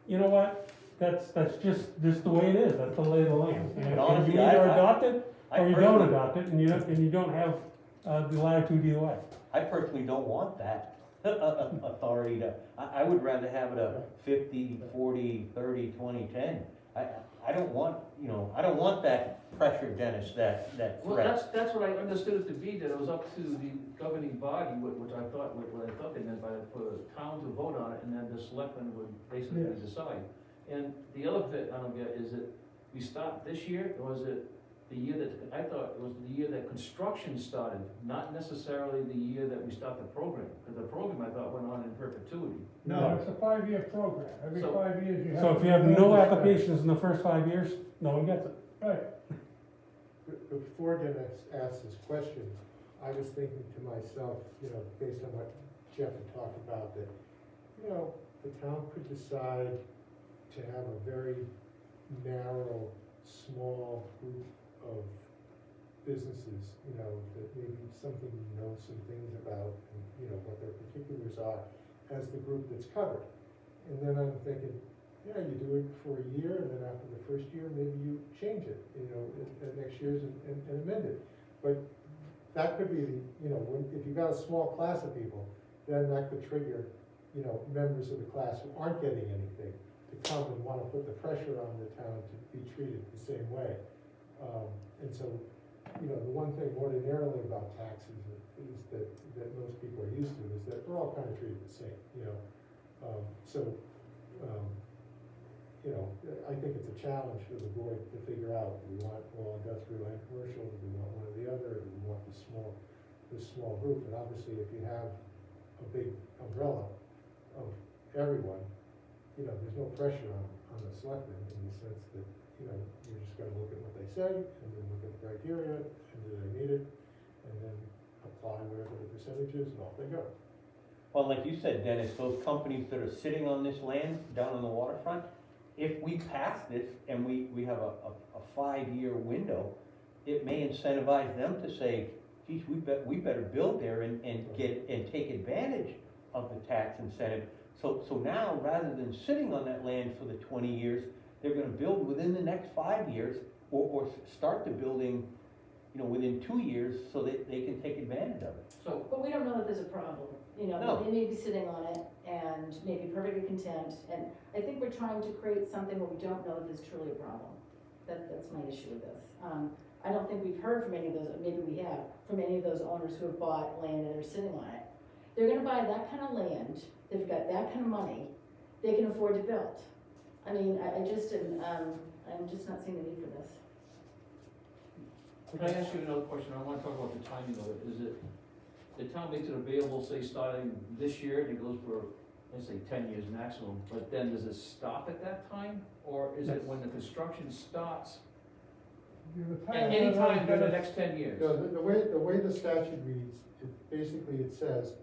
You know what? That's just the way it is, that's the lay of the land. And honestly, you either I- adopt it, I or you don't personally- adopt it, and you don't have, the latitude either way. I personally don't want that authority to, I would rather have it a 50, 40, 30, 20, 10. I don't want, I don't want that pressure, Dennis, that Well, threat. that's what I understood it to be, that it was up to the governing body, what I thought they meant by, for the town to vote on it, and then the selectmen would basically Yes. decide. And the other bit I don't get is that we stopped this year, or was it the year that, I thought it was the year that construction started, not necessarily the year that we stopped the program, because the program I thought went on in perpetuity. No. It's a 5-year program. Every So- 5 years you have. So if you have no applications in the first 5 years, no one gets it. Right. Before Dennis asked this question, I was thinking to myself, based on what Jeff had talked about, that, the town could decide to have a very narrow, small group of businesses, that maybe something some things about, and, what their particulars are, as the group that's covered. And then I'm thinking, you do it for a year, and then after the first year, maybe you change it, at next year's and amend it. But that could be if you've got a small class of people, then that could trigger, members of the class who aren't getting anything to come and wanna put the pressure on the town to be treated the same way. And so, the one thing ordinarily about taxes is that most people are used to is that they're all kind of treated the same, I think it's a challenge for the board to figure out, do we want all industrial and commercial, do we want one or the other, or do we want this small group? And obviously, if you have a big umbrella of everyone, there's no pressure on the selectmen in the sense that, you're just gonna look at what they say, and then look at the criteria, and do they meet it, and then apply whatever the percentage is, and off they go. Well, like you said, Dennis, those companies that are sitting on this land down on the waterfront, if we pass this and we have a 5-year window, it may incentivize them to say, geez, we better build there and take advantage of the tax incentive. So now, rather than sitting on that land for the 20 years, they're gonna build within the next 5 years, or start the building, within 2 years, so that they can take advantage of it. So, But we don't know that there's a problem, No. they may be sitting on it and may be perfectly content, and I think we're trying to create something where we don't know that there's truly a problem. That's my issue with this. I don't think we've heard from any of those, maybe we have, from any of those owners who have bought land and are sitting on it. They're gonna buy that kind of land, they've got that kind of money, they can afford to build. I mean, I just didn't, I'm just not seeing the need for this. can I ask you another question? I wanna talk about the timing of it. Is it, the town makes it available, say, starting this year, and it goes for, let's say, 10 years maximum, but then does it stop at that time? Or is it Yes. when the construction starts, The at town any has time during the got- next 10 years? No, the way the statute reads, it says,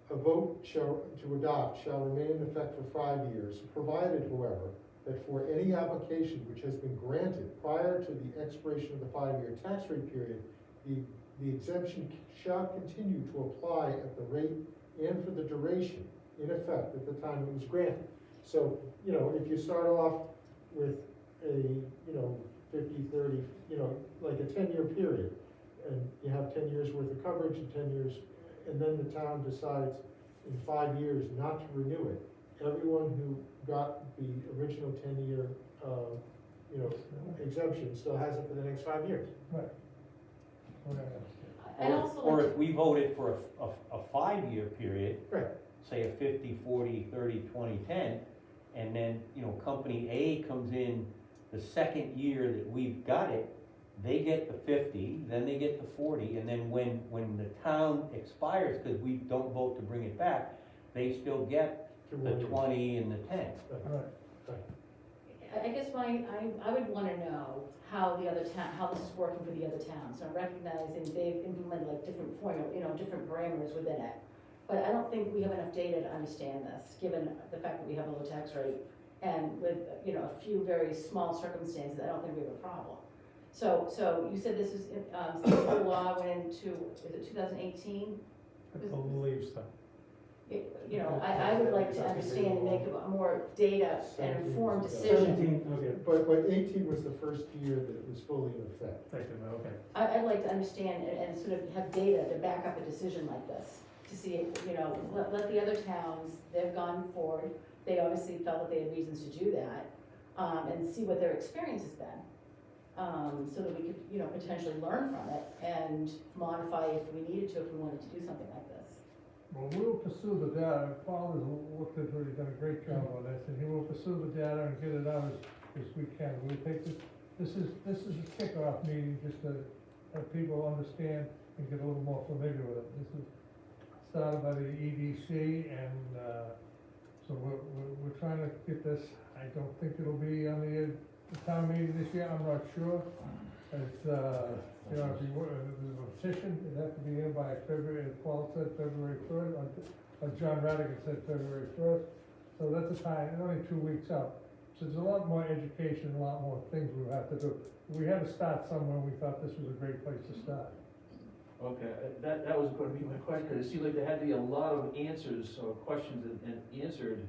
a vote to adopt shall remain in effect for 5 years, provided, however, that for any application which has been granted prior to the expiration of the 5-year tax rate period, the exemption shall continue to apply at the rate and for the duration in effect at the time it was granted. So, you know, if you start off with a, you know, 50, 30, you know, like a 10-year period, and you have 10 years worth of coverage and 10 years, and then the town decides in 5 years not to renew it, everyone who got the original 10-year, you know, exemption still has it for the next 5 years. Right. And also, Or like, if we voted for a 5-year period, Right. say a 50, 40, 30, 20, 10, and then, you know, company A comes in the second year that we've got it, they get the 50, then they get the 40, and then when the town expires, because we don't vote to bring it back, they still get the 20 and the 10. Right. I guess I would wanna know how the other town, how this is working for the other towns. So I'm recognizing they've implemented like different formula, you know, different parameters within it. But I don't think we have enough data to understand this, given the fact that we have a low tax rate. And with, you know, a few very small circumstances, I don't think we have a problem. So you said this is, the law went into, is it 2018? I believe so. You know, I would like to understand and make a more data and informed decision. 17, okay, But 18 was the first year that it was fully in effect. taken, okay. I'd like to understand and sort of have data to back up a decision like this, to see, you know, let the other towns, they've gone forward, they obviously felt that they had reasons to do that, and see what their experience has been. So that we could, you know, potentially learn from it and modify if we needed to, if we wanted to do something like this. Well, we will pursue the data. Paul has looked into it, he's done a great job on this, and he will pursue the data and get it out as we can. We'll take this is a kickoff meeting, just to have people understand and get a little more familiar with it. This is started by the EDC, and, so we're trying to get this. I don't think it'll be on the town meeting this year, I'm not sure. It's, you know, if you were, there's a petition, it has to be in by February, as Paul said, February 1st, or John Radigan said February 1st. So that's a time, it's only 2 weeks out. So there's a lot more education, a lot more things we have to do. We had to start somewhere, we thought this was a great place to start. Okay, that was gonna be my question, because it seemed like there had to be a lot of answers or questions and answered.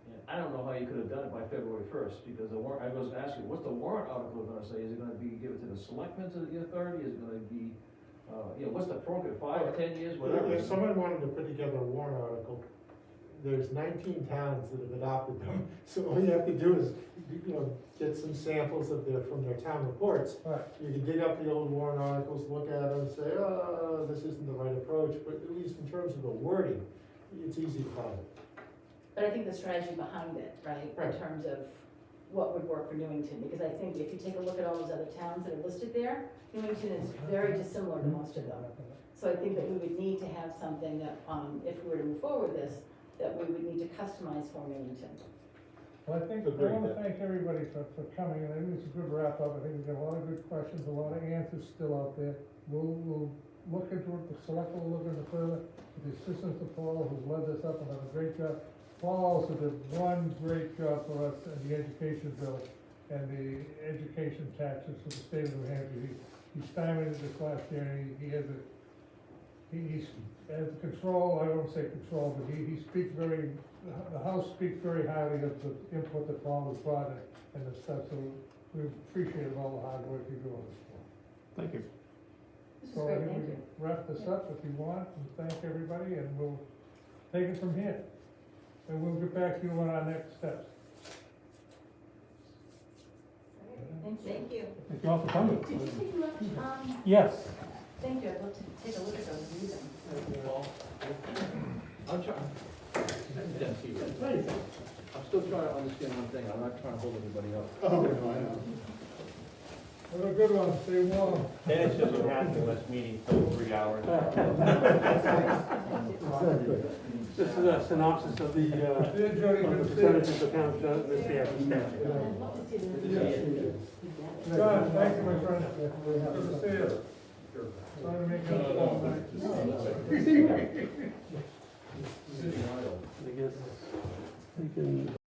And I don't know how you could have done it by February 1st, because the warrant, I was asking, what's the warrant article gonna say? Is it gonna be given to the selectmen, to the authority? Is it gonna be, you know, what's the program, 5, 10 years, whatever? If someone wanted to put together a warrant article, there's 19 towns that have adopted them. So all you have to do is, you know, get some samples from their town reports. Right. You can dig up the old warrant articles, look at them, say, oh, this isn't the right approach, but at least in terms of the wording, it's easy to follow. But I think the strategy behind it, right, Right. in terms of what would work for Newington, because I think if you take a look at all those other towns that are listed there, Newington is very dissimilar to most of them. So I think that we would need to have something that, if we were to move forward with this, that we would need to customize for Newington. Well, I think, I want to thank everybody for coming, and I think it's a good wrap up. I think we've got a lot of good questions, a lot of answers still out there. We'll look into it, the select will look into it further, with the assistance of Paul, who's led this up and done a great job. Paul also did one great job for us in the education bill and the education taxes for the state of New Hampshire. He stymied it this last year, and he has control, I won't say control, but he speaks very, the House speaks very highly of the input that Paul has brought and the stuff, so we appreciate all the hard work you do on this. Thank you. This is So I great, think thank we you. can wrap this up if you want, and thank everybody, and we'll take it from here. And we'll get back to you on our next steps. Thank you. Thank you. Thank you all for coming. Did you say you left, Yes. thank you, I'd love to take a look at those, read them. I'm trying, I'm still trying to understand one thing, I'm not trying to hold everybody up. Oh, no, I know. Have a good one, stay warm. Dennis doesn't have to miss meetings for 3 hours. This is a synopsis of the, Dear Jody, of good the to see percentages of towns, this the actual statute. I'd love to see the. you. John, thank you, my friend. Good to see you. Trying to make it a long night.